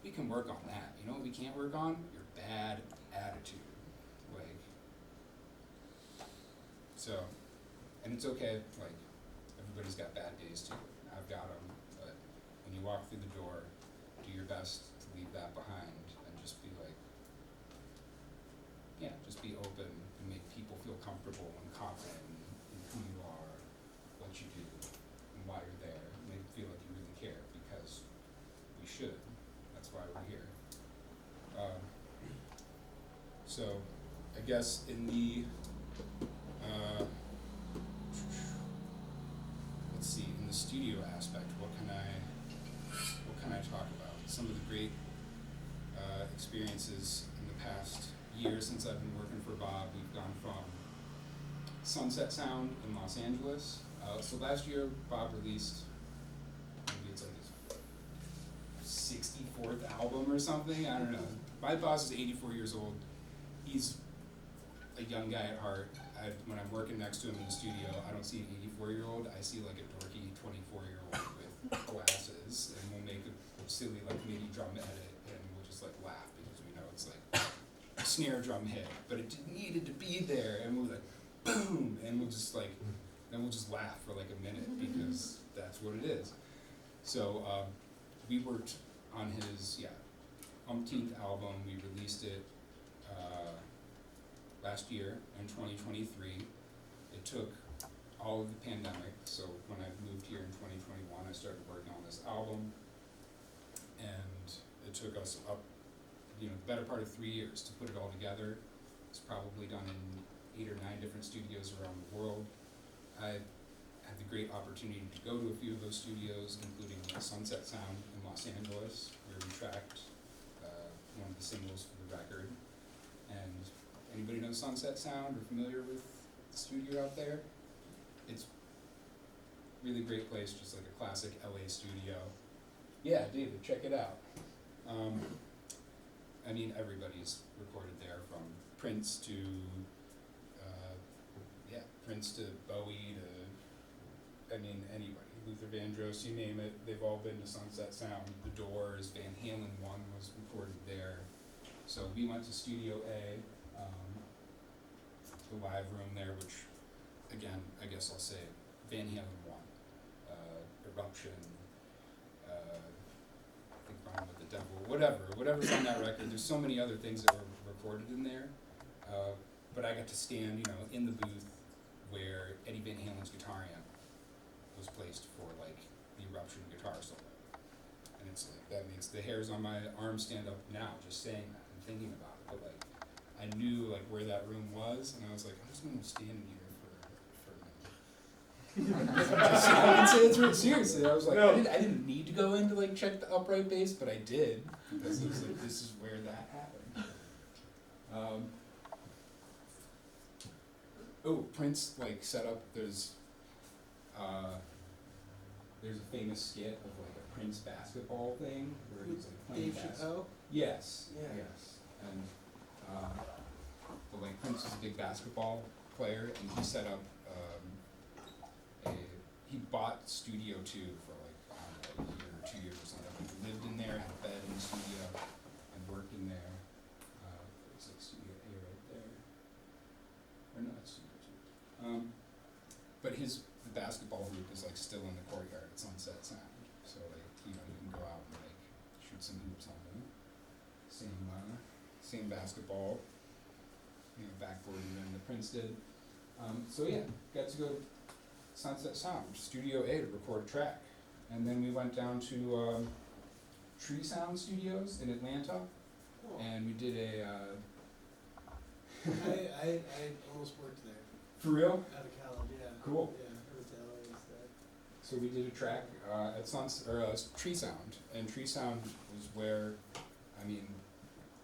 we can work on that. You know what we can't work on? Your bad attitude. Like, so, and it's okay, like, everybody's got bad days too. I've got them, but when you walk through the door, do your best to leave that behind and just be like, just be open and make people feel comfortable and confident in who you are, what you do, and why you're there. And they feel like you really care, because we should. That's why we're here. So, I guess in the, let's see, in the studio aspect, what can I talk about? Some of the great experiences in the past year since I've been working for Bob. We've gone from Sunset Sound in Los Angeles. So last year, Bob released 64th album or something. I don't know. My boss is 84 years old. He's a young guy at heart. When I'm working next to him in the studio, I don't see an 84-year-old. I see like a dorky 24-year-old with glasses, and we'll make a silly like MIDI drum edit, and we'll just like laugh because we know it's like a snare drum hit, but it needed to be there, and we'll like boom, and we'll just like, then we'll just laugh for like a minute because that's what it is. So we worked on his umpteenth album. We released it last year in 2023. It took all of the pandemic, so when I moved here in 2021, I started working on this album, and it took us up, the better part of 3 years to put it all together. It's probably done in 8 or 9 different studios around the world. I had the great opportunity to go to a few of those studios, including Sunset Sound in Los Angeles, where we tracked one of the singles for the record. And anybody know Sunset Sound or familiar with the studio out there? It's really great place, just like a classic LA studio. Yeah, David, check it out. I mean, everybody's recorded there, from Prince to Bowie to, I mean, anybody. Luther Vandross, you name it, they've all been to Sunset Sound. The Doors, Van Halen 1 was recorded there. So we went to Studio A, the live room there, which, again, I guess I'll say Van Halen 1, Eruption, I think Run with the Devil, whatever's on that record. There's so many other things that were recorded in there, but I got to stand, in the booth where Eddie Van Halen's guitar amp was placed for like the Eruption guitar solo, and it's like, that makes the hairs on my arm stand up now just saying that and thinking about it. But like, I knew like where that room was, and I was like, I'm just gonna stand in here for a minute. I can say it through it seriously. I was like, No. I didn't need to go in to like check the upright bass, but I did, because it was like, this is where that happened. Prince like set up. There's a famous skit of like a Prince basketball thing where he's like playing Dave basketball. Chappelle? Yes. Yeah. Yes. And but like Prince is a big basketball player, and he set up he bought Studio 2 for like, I don't know, a year or 2 years or something. He lived in there, had a bed in the studio, and worked in there. It's like Studio A right there. Or no, it's Studio 2. But the basketball hoop is like still in the courtyard at Sunset Sound. So like, you can go out and like shoot some hoops on them. Same basketball, backboarding than the Prince did. So yeah, got to go Sunset Sound, Studio A, to record a track. And then we went down to Tree Sound Studios in Atlanta, Oh. and we did I almost worked there, for real? out of college, yeah. Cool. Yeah, I went to LA instead. So we did a track at Tree Sound, and Tree Sound was where, I mean,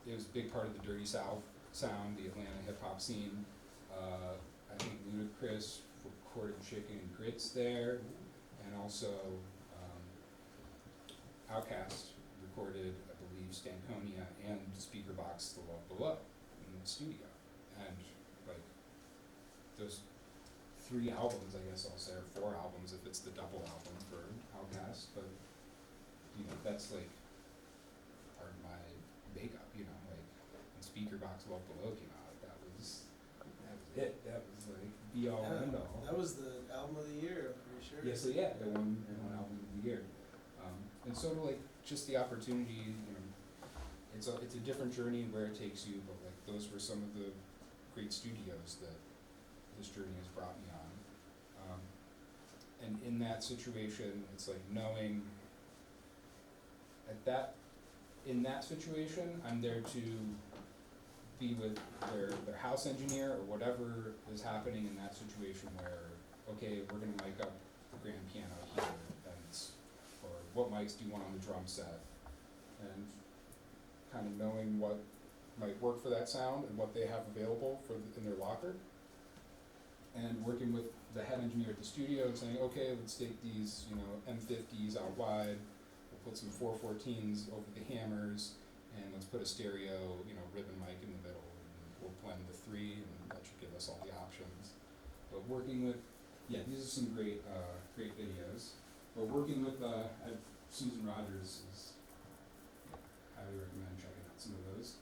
it was a big part of the Dirty South sound, the Atlanta hip hop scene. I think Ludacris recorded Chicken and Grits there, and also Outkast recorded, I believe, Stankonia and Speakerbox The Love Below in the studio. And like, those 3 albums, I guess I'll say, or 4 albums if it's the double album for Outkast, but that's like part of my makeup, like when Speakerbox Love Below came out, that was it. That was like be all Yeah, end all. that was the album of the year, I'm pretty sure. Yeah, so yeah, they won album of the year. And sort of like just the opportunity, it's a different journey where it takes you, but like those were some of the great studios that this journey has brought me on. And in that situation, it's like knowing in that situation, I'm there to be with their house engineer or whatever is happening in that situation where, okay, we're gonna mic up the grand piano here, or what mics do you want on the drum set, and kind of knowing what might work for that sound and what they have available in their locker, and working with the head engineer at the studio and saying, okay, let's take these, M50s out wide, we'll put some 414s over the hammers, and let's put a stereo, ribbon mic in the middle, and we'll blend the three, and that should give us all the options. But working with, these are some great videos. But working with, Susan Rogers is, highly recommend checking out some of those.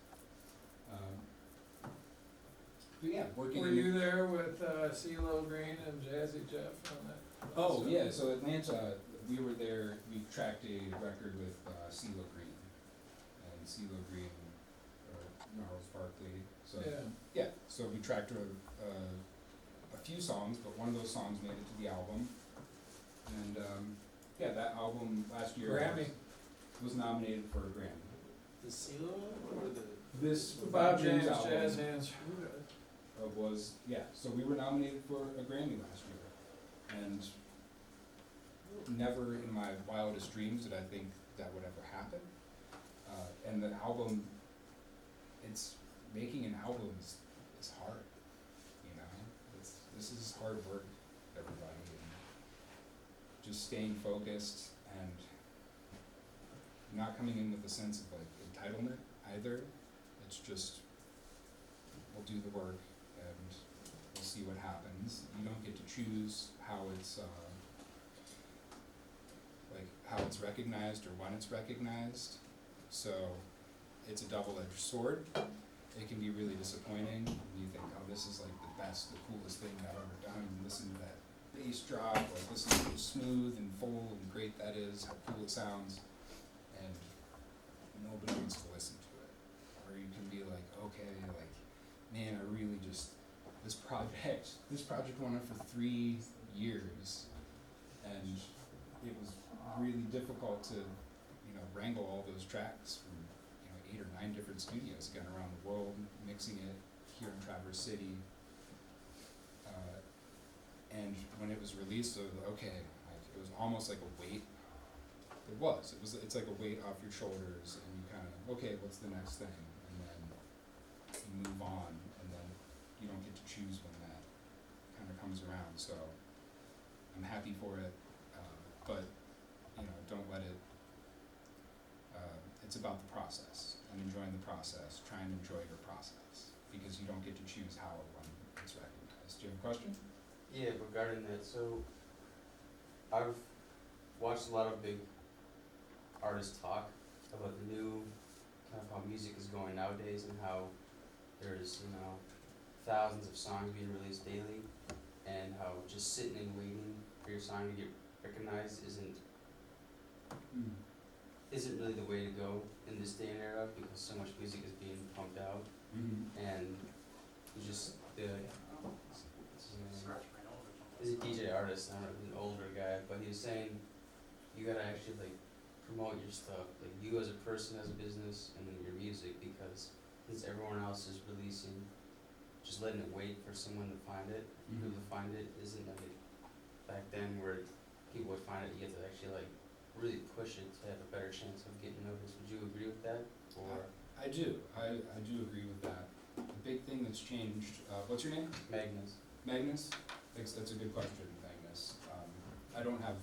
But yeah, working. Were you there with CeeLo Green and Jazzy Jeff on that? Oh, yeah, so Atlanta, we were there, we tracked a record with CeeLo Green, and CeeLo Green, Gnarls Barkley, so, Yeah, so we tracked a few songs, but one of those songs made it to the album, and, that album last year Grammy. was nominated for a Grammy. The CeeLo or the? This Bob James album Jazz Hands. was, so we were nominated for a Grammy last year, and never in my wildest dreams did I think that would ever happen. And the album, making an album is hard, this is hard work, everybody, and just staying focused and not coming in with a sense of like entitlement either. It's just, we'll do the work and we'll see what happens. You don't get to choose how it's recognized or when it's recognized. So it's a double-edged sword. It can be really disappointing. You think, oh, this is like the best, the coolest thing I've ever done. And listen to that bass drop, like listen to how smooth and full and great that is, how cool it sounds. And nobody wants to listen to it. Or you can be like, okay, like, man, I really just, this project went on for 3 years, and it was really difficult to, wrangle all those tracks from, 8 or 9 different studios, again, around the world, mixing it here in Traverse City. And when it was released, it was almost like a weight. It's like a weight off your shoulders, and you kind of, okay, what's the next thing? And then you move on, and then you don't get to choose when that kind of comes around. So I'm happy for it, but don't let it. It's about the process and enjoying the process. Try and enjoy your process because you don't get to choose how or when it's recognized. Do you have a question? Yeah, regarding that, so I've watched a lot of big artists talk about the new kind of how music is going nowadays and how there's, thousands of songs being released daily, and how just sitting and waiting for your song to get recognized isn't really the way to go in this day and era, because so much music is being pumped out, and just he's a DJ artist, I don't know, an older guy, but he was saying you gotta actually like promote your stuff, like you as a person, as a business, and then your music, because since everyone else is releasing, just letting it wait for someone to find it, who to find it isn't like back then where people would find it, you get to actually like really push it to have a better chance of getting noticed. Would you agree with that? Or I do. I do agree with that. The big thing that's changed. What's your name? Magnus? Magnus. That's a good question, Magnus. I don't have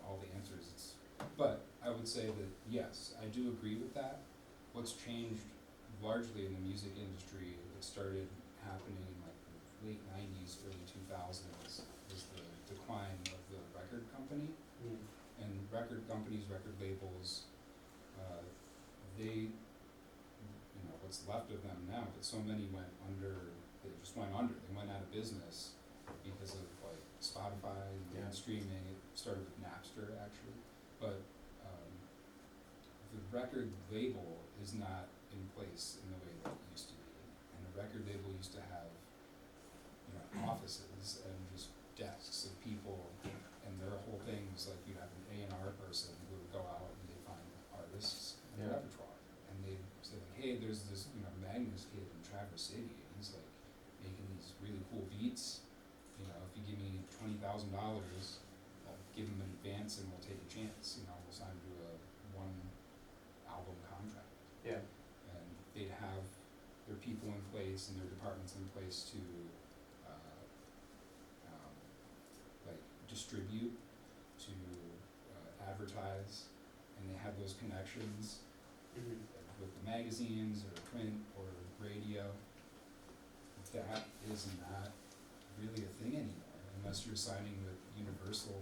all the answers. But I would say that yes, I do agree with that. What's changed largely in the music industry, it started happening in like the late 90s, early 2000s, was the decline of the record company. And record companies, record labels, they, what's left of them now, but so many went under, they just went under, they went out of business because of like Spotify and streaming. It started with Napster actually, but the record label is not in place in the way that it used to be. And the record label used to have, offices and just desks of people, and their whole thing was like you have an A&R person who would go out and they find artists and repertoire, and they'd say like, hey, there's this Magnus kid in Traverse City, and he's like making these really cool beats. If you give me $20,000, I'll give him an advance and we'll take a chance. We'll sign to a 1 album contract. Yeah. And they'd have their people in place and their departments in place to distribute, to advertise, and and they have those connections Mhm. with the magazines or print or radio, that is not really a thing anymore, unless you're signing with Universal,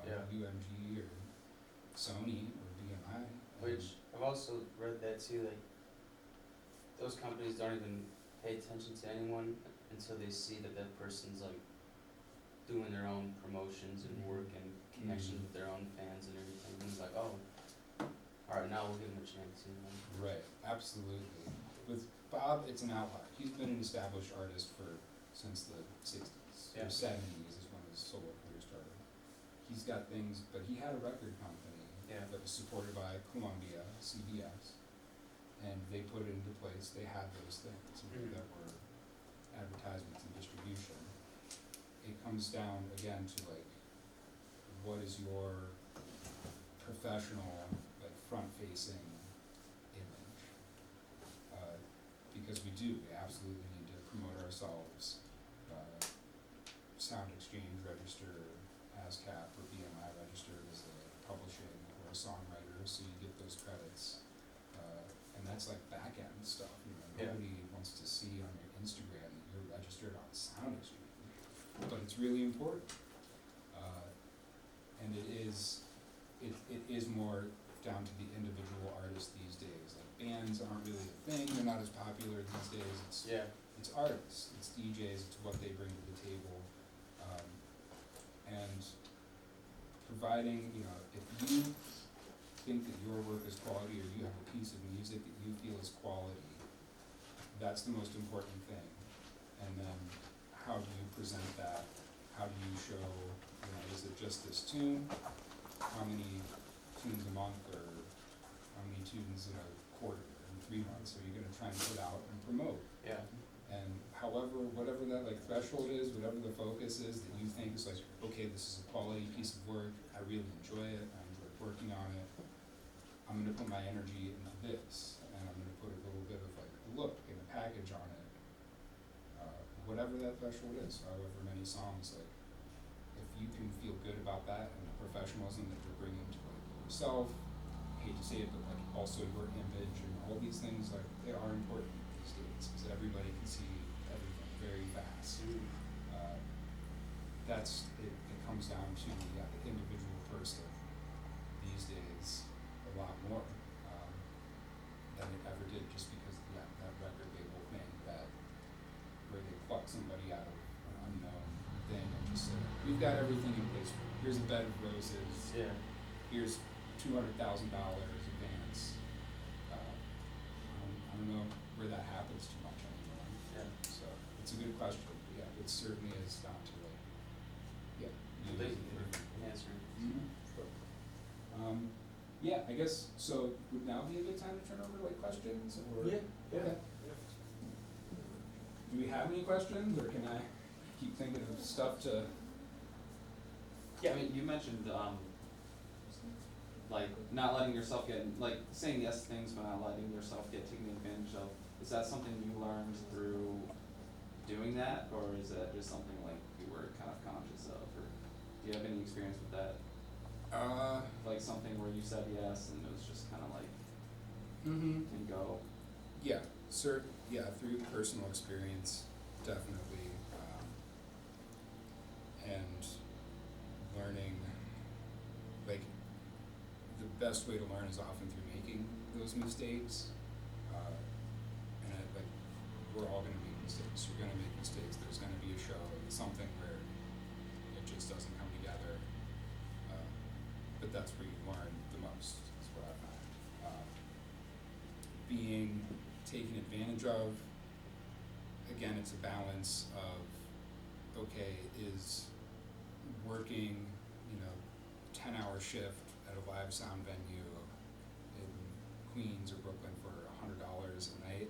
Yeah. UMG or Sony or BMI. Which I've also read that too, like those companies don't even pay attention to anyone until they see that that person's like doing their own promotions and work and connections with their own fans and everything. And it's like, oh, alright, now we'll give them a chance, you know. Right, absolutely. With Bob, it's an outlier. He's been an established artist since the '60s Yeah. or '70s is when his solo career started. He's got things, but he had a record company Yeah. that was supported by Columbia, CBS, and they put it into place. They had those things that were advertisements and distribution. It comes down again to like, what is your professional, like front-facing image? Because we absolutely need to promote ourselves. Sound Exchange register, ASCAP or BMI registered as a publishing or a songwriter, so you get those credits. And that's like back-end stuff, Yeah. Nobody wants to see on your Instagram that you're registered on Sound Exchange, but it's really important. And it is more down to the individual artist these days. Like bands aren't really a thing, they're not as popular these days. It's artists, it's DJs, it's what they bring to the table. And providing, if you think that your work is quality or you have a piece of music that you feel is quality, that's the most important thing. And then how do you present that? How do you show, is it just this tune? How many tunes a month or how many tunes in a quarter, in 3 months are you gonna try and put out and promote? Yeah. And whatever that like threshold is, whatever the focus is that you think is like, okay, this is a quality piece of work, I really enjoy it, I enjoy working on it, I'm gonna put my energy into this, and I'm gonna put a little bit of like a look and a package on it. Whatever that threshold is, however many songs, like, if you can feel good about that and the professionalism that you're bringing to like yourself, I hate to say it, but like also your image and all these things, like, they are important these days, because everybody can see everything very fast. It comes down to the individual person these days a lot more than it ever did, just because that record label thing where they pluck somebody out of an unknown thing and just say, we've got everything in place for you. Here's a bed of roses. Yeah. Here's $200,000 advance. I don't know where that happens too much anymore. Yeah. So it's a good question. But yeah, it certainly is down to like, Well, thank you for answering. Yeah, I guess, so would now be a good time to turn over to like questions or? Yeah. Okay. Do we have any questions, or can I keep thinking of stuff to? Yeah, I mean, you mentioned, like, not letting yourself get, like, saying yes to things, but not letting yourself get taken advantage of. Is that something you learned through doing that, or is that just something like you were kind of conscious of, or do you have any experience with that? Like something where you said yes and it was just kind of like, and go. Yeah, through personal experience, definitely, and learning, like, the best way to learn is often through making those mistakes, and like, we're all gonna make mistakes, you're gonna make mistakes, there's gonna be a show, something where it just doesn't come together, but that's where you learn the most, is what I find. Being taken advantage of, again, it's a balance of, okay, is working, 10-hour shift at a live sound venue in Queens or Brooklyn for $100 a night.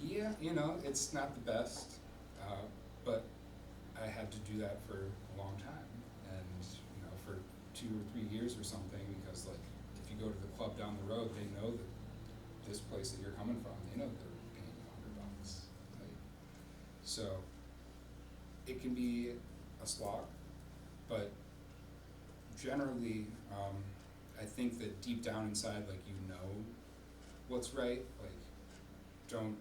Yeah, it's not the best, but I had to do that for a long time, and for 2 or 3 years or something, because like, if you go to the club down the road, they know that this place that you're coming from, they know they're paying you $100. Right? So it can be a slog, but generally, I think that deep down inside, like, you know what's right, like, don't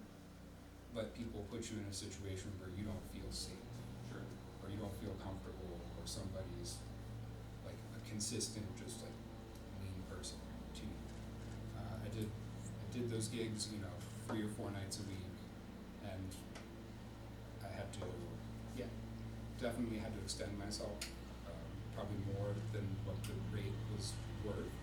let people put you in a situation where you don't feel safe, Sure. or you don't feel comfortable, or somebody's like a consistent, just like mean person to you. I did those gigs, 3 or 4 nights a week, and I had to, definitely had to extend myself, probably more than what the rate was worth.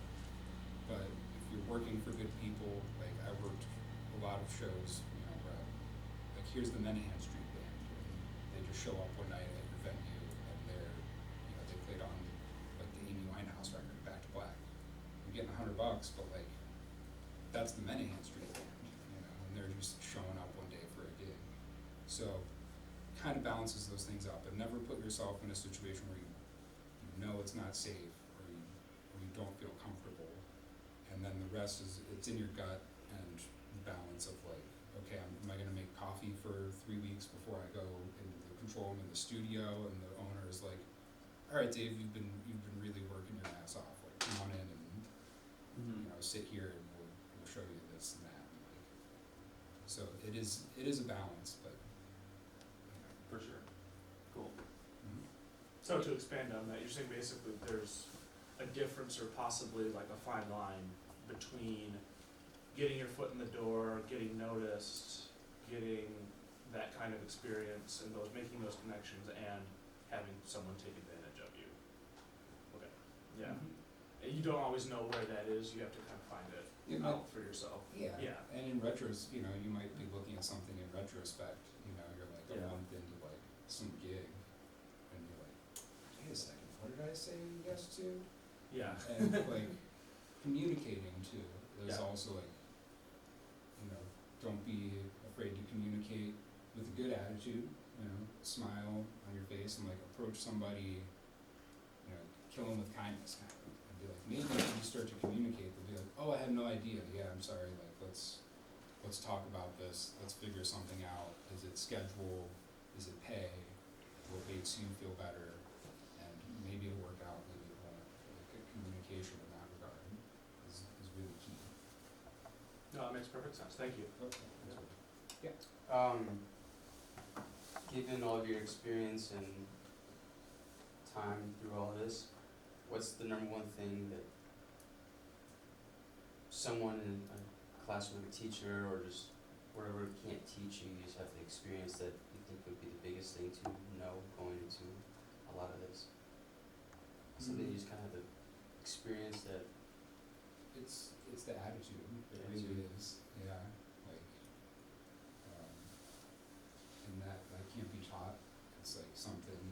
But if you're working for good people, like I worked a lot of shows, where like here's the Menahan Street Band, and they just show up one night at your venue, and they played on like the Amy Winehouse record, Back to Black. You're getting $100, but like that's the Menahan Street Band, and they're just showing up one day for a gig. So kind of balances those things out, but never put yourself in a situation where you know it's not safe, or you don't feel comfortable, and then the rest is, it's in your gut and balance of like, okay, am I gonna make coffee for 3 weeks before I go into the control room in the studio, and the owner is like, all right, Dave, you've been really working your ass off, like come on in and sit here and we'll show you this and that. Like, so it is a balance, but For sure. Cool. So to expand on that, you're saying basically there's a difference or possibly like a fine line between getting your foot in the door, getting noticed, getting that kind of experience and making those connections and having someone take advantage of you. Okay, yeah. And you don't always know where that is, you have to kind of find it out for yourself. Yeah. Yeah. And in you might be looking at something in retrospect, you're like a month into like some gig, and you're like, wait a second, what did I say yes to? Yeah. And like communicating too is Yeah. also like, don't be afraid to communicate with a good attitude, smile on your face, and like approach somebody, kill them with kindness kind of, and be like, maybe if you start to communicate, they'll be like, oh, I had no idea, yeah, I'm sorry, like let's talk about this, let's figure something out, is it schedule, is it pay, what makes you feel better, and maybe it'll work out, maybe it won't. Like communication in that regard is really key. No, that makes perfect sense, thank you. Okay. Given all of your experience and time through all this, what's the number one thing that someone in a classroom, like a teacher or just whatever can't teach you, you just have to experience that you think would be the biggest thing to know going into a lot of this? Something you just kind of have to experience that. It's the attitude, it really is, yeah, like, and that can't be taught, it's like something,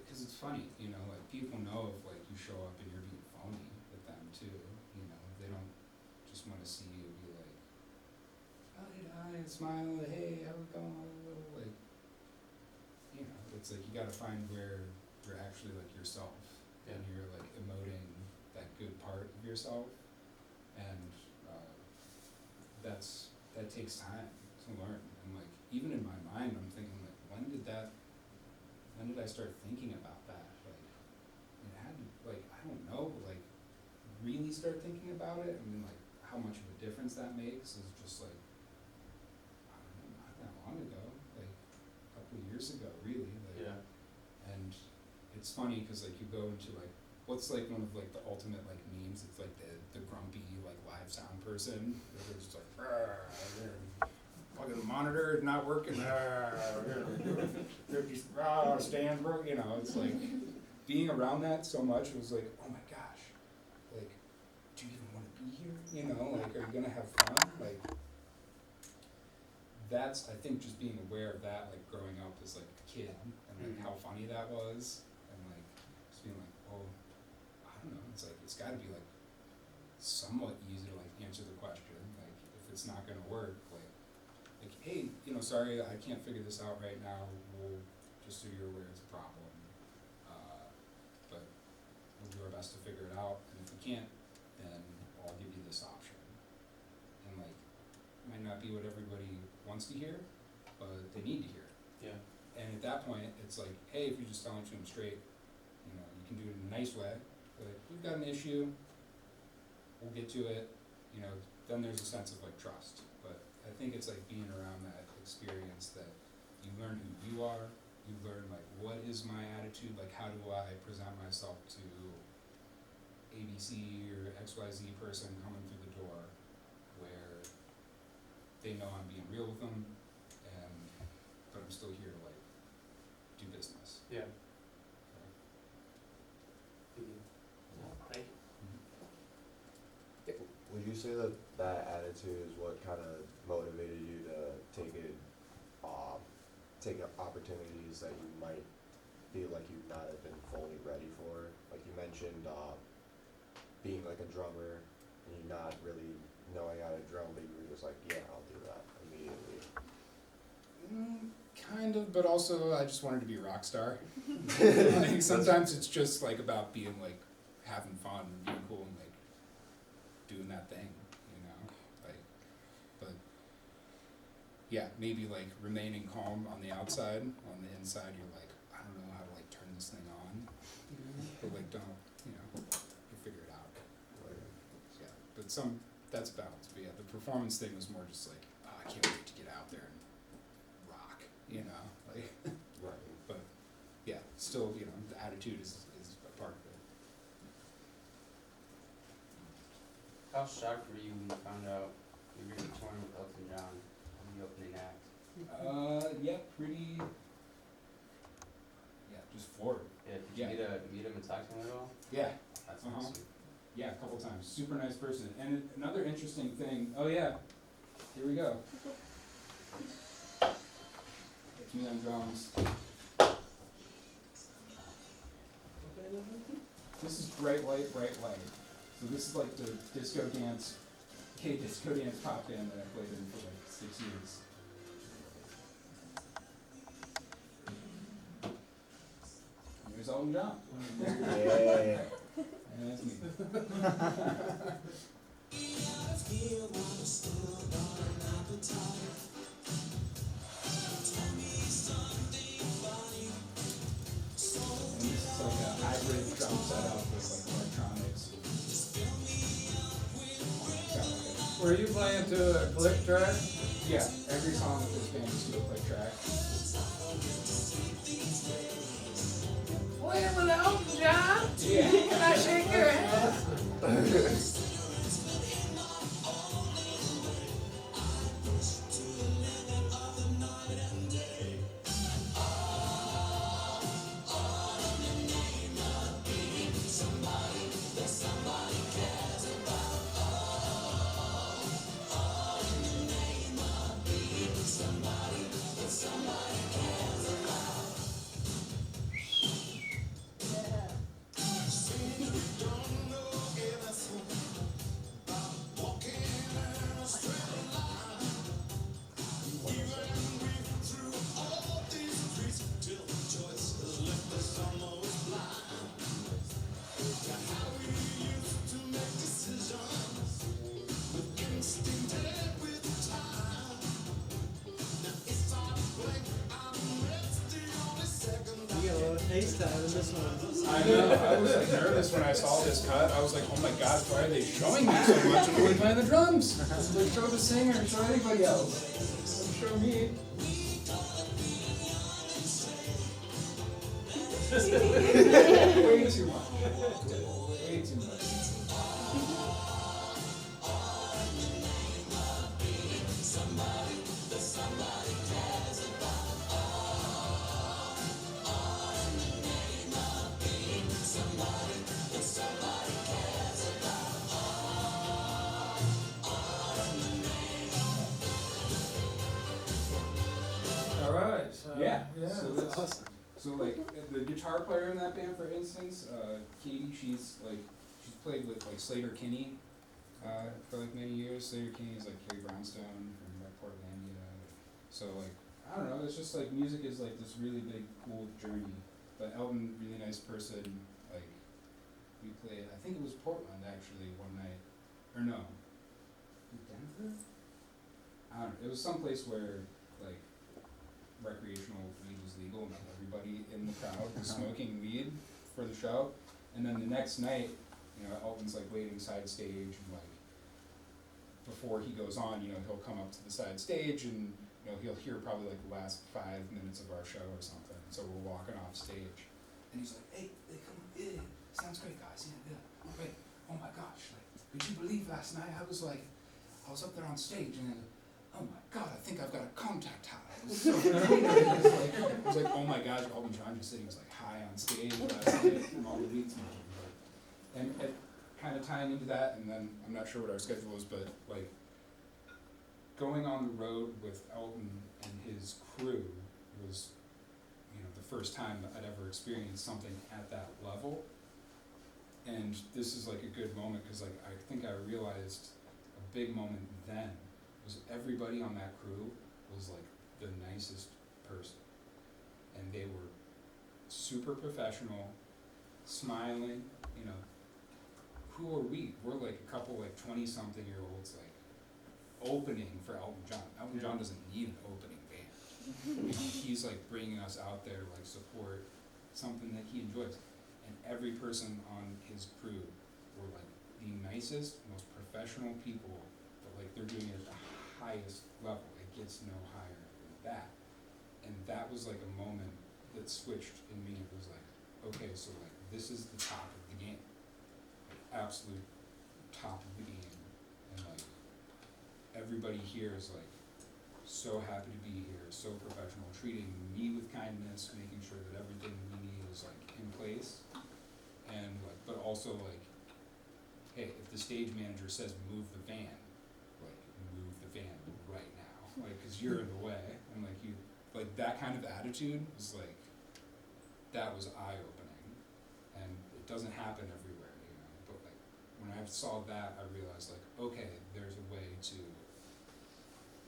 cause it's funny, like people know if like you show up and you're being phony with them too, they don't just wanna see you be like, oh, hey, smile, hey, how's it going, like, it's like you gotta find where you're actually like yourself, and you're like emoting that good part of yourself, and that takes time to learn, and like even in my mind I'm thinking like when did I start thinking about that, like it had to, like I don't know, but like really start thinking about it, like how much of a difference that makes is just like I don't know, not that long ago, like a couple of years ago really, like and it's funny because like you go into like what's like one of like the ultimate like memes, it's like the grumpy like live sound person, they're just like fucking monitor not working, stand broke, it's like being around that so much, it was like, oh my gosh, like do you even want to be here, like are you gonna have fun, like that's I think just being aware of that, like growing up as like a kid and like how funny that was, and like just being like, oh, I don't know, it's like it's got to be like somewhat easy to like answer the question, like if it's not gonna work, like hey, sorry, I can't figure this out right now, we'll just so you're aware it's a problem, but we'll do our best to figure it out, and if we can't, then I'll give you this option, and like it might not be what everybody wants to hear, but they need to hear it. Yeah. And at that point, it's like, hey, if you just tell it to them straight, you can do it in a nice way, like, we've got an issue, we'll get to it, you know, then there's a sense of like trust. But I think it's like being around that experience that you learn who you are, you learn like what is my attitude, like how do I present myself to ABC or XYZ person coming through the door, where they know I'm being real with them, and but I'm still here to like do business. Yeah. Thank you. Would you say that that attitude is what kind of motivated you to take up opportunities that you might feel like you've not have been fully ready for? Like you mentioned, being like a drummer and you not really knowing how to drum, but you were just like, yeah, I'll do that immediately. Kind of, but also I just wanted to be a rock star. Like sometimes it's just like about being like having fun and being cool and like doing that thing, you know, like, but yeah, maybe like remaining calm on the outside, on the inside you're like, I don't know how to like turn this thing on, but like don't, you know, you figure it out. Yeah, but that's balance, but yeah, the performance thing was more just like, oh, I can't wait to get out there and rock, you know, like, Right. but yeah, still, you know, the attitude is a part of it. How shocked were you when you found out you were gonna be touring with Elton John on the opening act? Yeah, pretty, yeah, just floored. Yeah, did Yeah. you meet him and talk to him at all? Yeah, That's Uh-huh. awesome. yeah, a couple times, super nice person, and another interesting thing, oh yeah, here we go. It's me on drums. This is Bright Light, Bright Light. So this is like the disco dance pop band that I played in for like 6 years. There's Elton John. Yeah. And that's me. And this is like a hybrid drum setup with like electronics. Were you playing to a click track? Yeah, every song with this band is to a click track. Playing with Elton John? Yeah. Can I shake your hand? You got a lot of FaceTime in this one. I know, I was like nervous when I saw this cut. I was like, oh my gosh, why are they showing me so much? I'm only playing the drums. Like, show the singer, show anybody else. Don't show me. Way too much. Way too much. All right, so. Yeah, Yeah, so that's that's awesome. So like the guitar player in that band, for instance, Katie, she's played with like Slater Kinney for like many years. Slater Kinney is like Carrie Brownstone from like Portlandia. So like I don't know, it's just like music is like this really big cool journey. But Elton, really nice person. Like we played, I think it was Portland actually one night, or no, Denver. I don't know. It was someplace where like recreational weed was legal and everybody in the crowd was smoking weed. for the show. And then the next night, you know, Elton's like waiting side stage, and like before he goes on, you know, he'll come up to the side stage, and you know, he'll hear probably like the last 5 minutes of our show or something. So we're walking off stage, and he's like, "Hey, come, yeah, sounds great, guys, yeah. Wait, oh my gosh, like, could you believe last night I was up there on stage, and then, oh my god, I think I've got a contact high." It was so great. It was like, oh my gosh, Elton John just sitting was like high on stage last night from all the leads and it kind of tying into that, and then I'm not sure what our schedule is, but like going on the road with Elton and his crew was, you know, the first time I'd ever experienced something at that level. And this is like a good moment, because like I think I realized a big moment then was everybody on that crew was like the nicest person, and they were super professional, smiling, you know. Who are we? We're like a couple like 20-something-year-olds like opening for Elton John. Elton John doesn't need an opening band. He's like bringing us out there to like support something that he enjoys. And every person on his crew were like the nicest, most professional people, but like they're doing it at the highest level. It gets no higher than that. And that was like a moment that switched in me. It was like, okay, so like this is the top of the game. Absolute top of the game. And like everybody here is like so happy to be here, so professional, treating me with kindness, making sure that everything we need is like in place. And like, but also like, hey, if the stage manager says move the van, like move the van right now, like, cause you're in the way. And like you, like that kind of attitude was like, that was eye-opening. And it doesn't happen everywhere, you know, but like, when I saw that, I realized like, okay, there's a way to,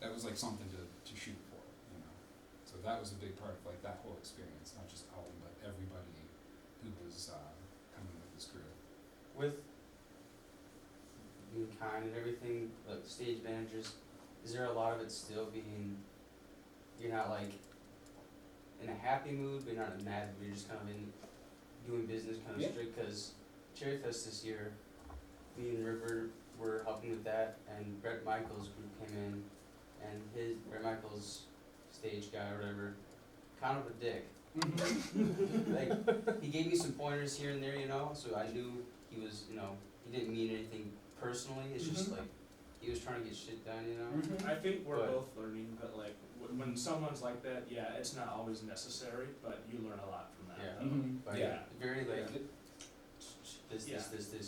that was like something to shoot for, you know. So that was a big part of like that whole experience, not just Elton, but everybody who was coming with this crew. With being kind and everything, like stage managers, is there a lot of it still being, you're not like in a happy mood, but you're not in a mad mood, you're just kind of in doing business kind of Yeah. strict, because Cherry Fest this year, me and River were helping with that, and Brett Michaels' group came in, and Brett Michaels, stage guy or whatever, kind of a dick. Like, he gave me some pointers here and there, you know, so I knew he was, you know, he didn't mean anything personally, it's just like, he was trying to get shit done, you know? I think we're But- both learning that like, when someone's like that, yeah, it's not always necessary, but you learn a lot from that. Yeah. Mm-hmm. But Yeah. very like, Like, this, Yeah.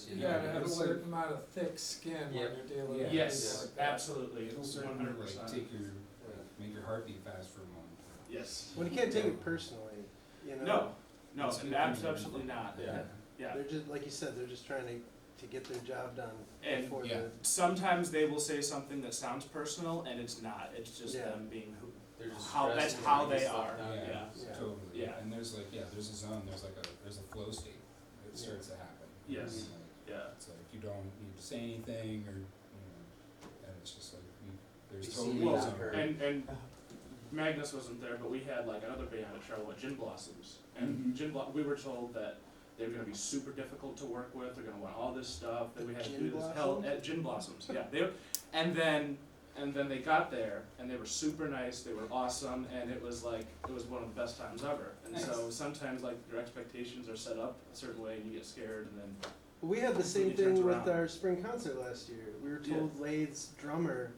you You know? gotta have a it's like- certain amount of thick skin when Yeah. you're dealing with Yes, people like that. absolutely, It'll 100%. certainly like take your, make your heart beat fast for a moment. Yes. Well, you can't take it personally, you know? No, It's good absolutely not. Yeah. Yeah. They're just, like you said, they're just trying to get their job done And- before Yeah. Sometimes they will say something that sounds personal, and it's not. It's just Yeah. them being who. They're just How- that's stressing how and getting they stuff are. done. Yeah. Yeah. Totally. Yeah. And there's like, there's a zone, there's a flow state that starts to happen. Yes. And, like, Yeah. it's like you don't need to say anything, or, you know, and it's just like, there's You totally see a it, zone. heard. And Magnus wasn't there, but we had like another band at Charlotte, Gin Blossoms, and Mhm. we were told that they're gonna be super difficult to work with. They're gonna want all this stuff. That we had to Gin do this hell Blossoms? at Gin Blossoms. Yeah, and then they got there and they were super nice. They were awesome, and it was one of the best times ever. And so sometimes like your expectations are set up a certain way, and you get scared, and then We had the same Completely turns thing with around. our spring concert last year. We were told Lade's drummer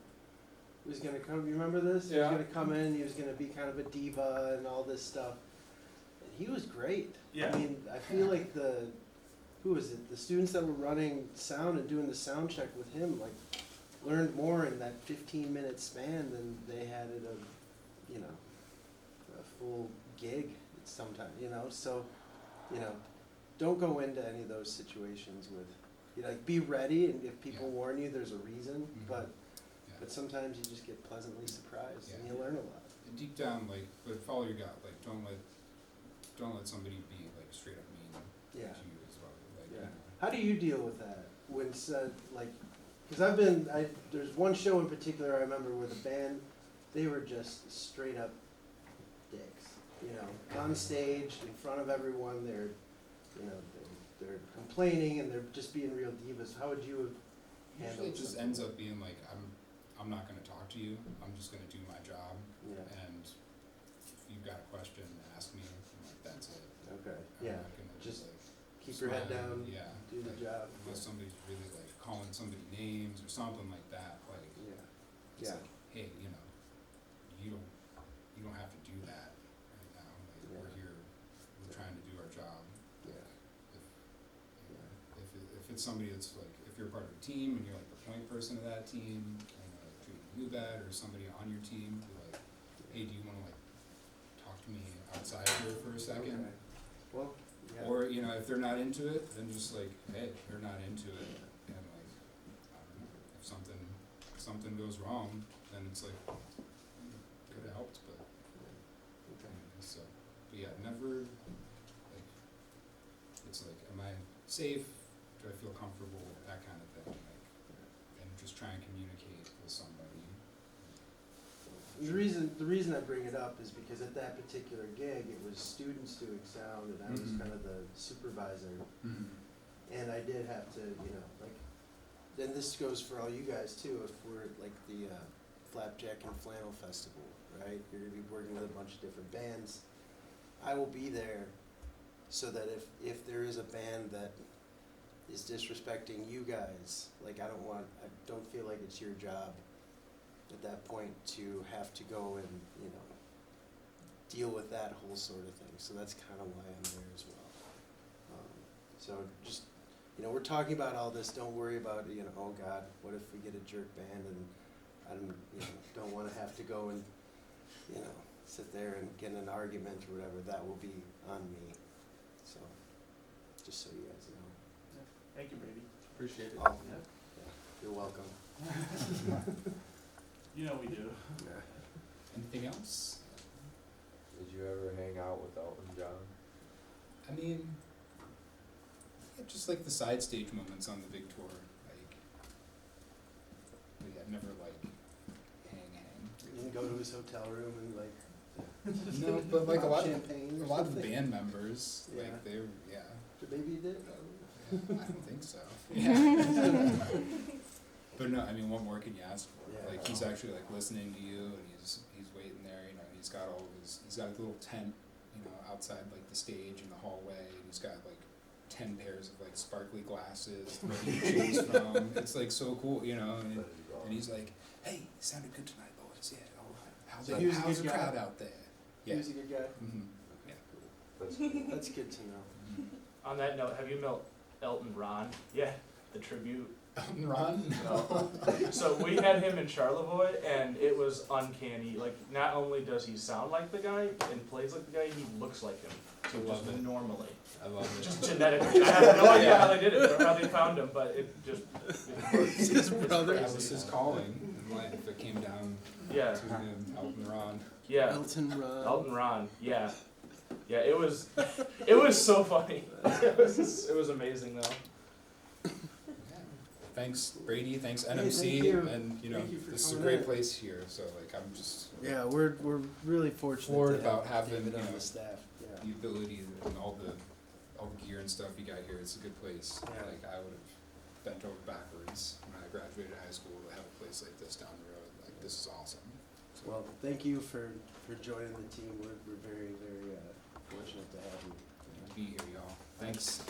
was gonna come, you remember this? He was Yeah. gonna come in, he was gonna be kind of a diva and all this stuff. And he was great. Yeah. I mean, I feel like the students that were running sound and doing the sound check with him, like, learned more in that 15-minute span than they had at a full gig sometimes, you know? So, you know, don't go into any of those situations with, like, be ready, and if people Yeah. warn you, there's a reason, Mhm. but Yeah. sometimes you just get pleasantly surprised and Yeah. you learn a lot. And deep down, like follow your gut. Like, don't let somebody be like straight up mean Yeah. to you as well. Like, Yeah. you know. How do you deal with that when because there's one show in particular I remember where the band, they were just straight up dicks, you know, on stage in front of everyone. They're you know, they're complaining and they're just being real divas, how would you have handled Usually it just something ends like- up being like, I'm not gonna talk to you, I'm just gonna do my job, Yeah, and if you've got a question, ask me, and like, that's it. okay, I'm yeah, not gonna just like keep your head smile, down, yeah, do the like, job. unless somebody's really like calling somebody names or something like that, like, Yeah, it's yeah, like, hey, you know, you don't have to do that right now, like, Yeah. we're here, we're trying to do our job. yeah, If, you know, if it's somebody that's like, if you're part of a team and you're like the point person of that team, and they're like treating you bad, or somebody on your team, be like, hey, do you wanna like talk to me outside here for a second? okay. Well, yeah. Or, you know, if they're not into it, then just like, hey, they're not into it, and like, I don't know, if something goes wrong, then it's like, could've helped, but Okay. anyway, so, but yeah, never, like, it's like, am I safe, do I feel comfortable, that kind of thing, like, and just try and communicate with somebody. The reason I bring it up is because at that particular gig, it was students doing sound, and I was Mhm. kind of the supervisor, Mm-hmm. and I did have to, you know, like, then this goes for all you guys too, if we're at like the Flapjack and Flannel Festival, right? You're gonna be working with a bunch of different bands. I will be there so that if there is a band that is disrespecting you guys, like I don't feel like it's your job at that point to have to go and, you know, deal with that whole sort of thing. So that's kind of why I'm there as well. So just, you know, we're talking about all this, don't worry about, you know, oh God, what if we get a jerk band and don't wanna have to go and, you know, sit there and get in an argument or whatever, that will be on me. So, just so you guys know. Thank you, Brady. Appreciate it. Oh, yeah, you're welcome. You know we do. Yeah. Anything else? Did you ever hang out with Elton John? I mean, yeah, just like the side stage moments on the big tour, like, but yeah, never like hang. You can go to his hotel room and like No, but like a pop lot champagne of or the something. band members, Yeah. like they were, yeah, Maybe you did. I don't think so. Yeah. But no, I mean, what more can you ask for? Yeah. Like he's actually like listening to you, and he's waiting there. You know, he's got a little tent, you know, outside like the stage in the hallway, and he's got like 10 pairs of like sparkly glasses ready to choose from. It's like so cool, you know. And he's like, hey, sounded good tonight, boys. Yeah, all right. So he was a how's good the guy? crowd out there? He Yeah. was a good guy. Mm-hmm. Yeah. That's cool. That's good to know. On that note, have you met Elton Ron? Yeah, the tribute. Ron? No. So we had him in Charlevoix, and it was uncanny. Like, not only does he sound like the guy and plays like the guy, he looks like him. So I love just it. normally, I love it. just genetically. I have no idea how they did it or how they found him, but it just. It's his brother. That was his calling in life. It came down Yeah, to him, Elton Ron. yeah. Elton Ron. Elton Ron. Yeah, yeah. It was so funny. It was amazing though. Thanks Brady, thanks Hey, NMC, thank you. and you know, Thank you for this is a coming great in. place here, so like I'm just Yeah, we're really fortunate Forward to about have having, David you on know, the staff. Yeah. the ability and all the gear and stuff you got here. It's a good place. Yeah. Like I would have bent over backwards when I graduated high school to have a place like this down the road. Like this is awesome. So, Well, thank you for joining the team. We're very fortunate to have you. be here, y'all. Thanks.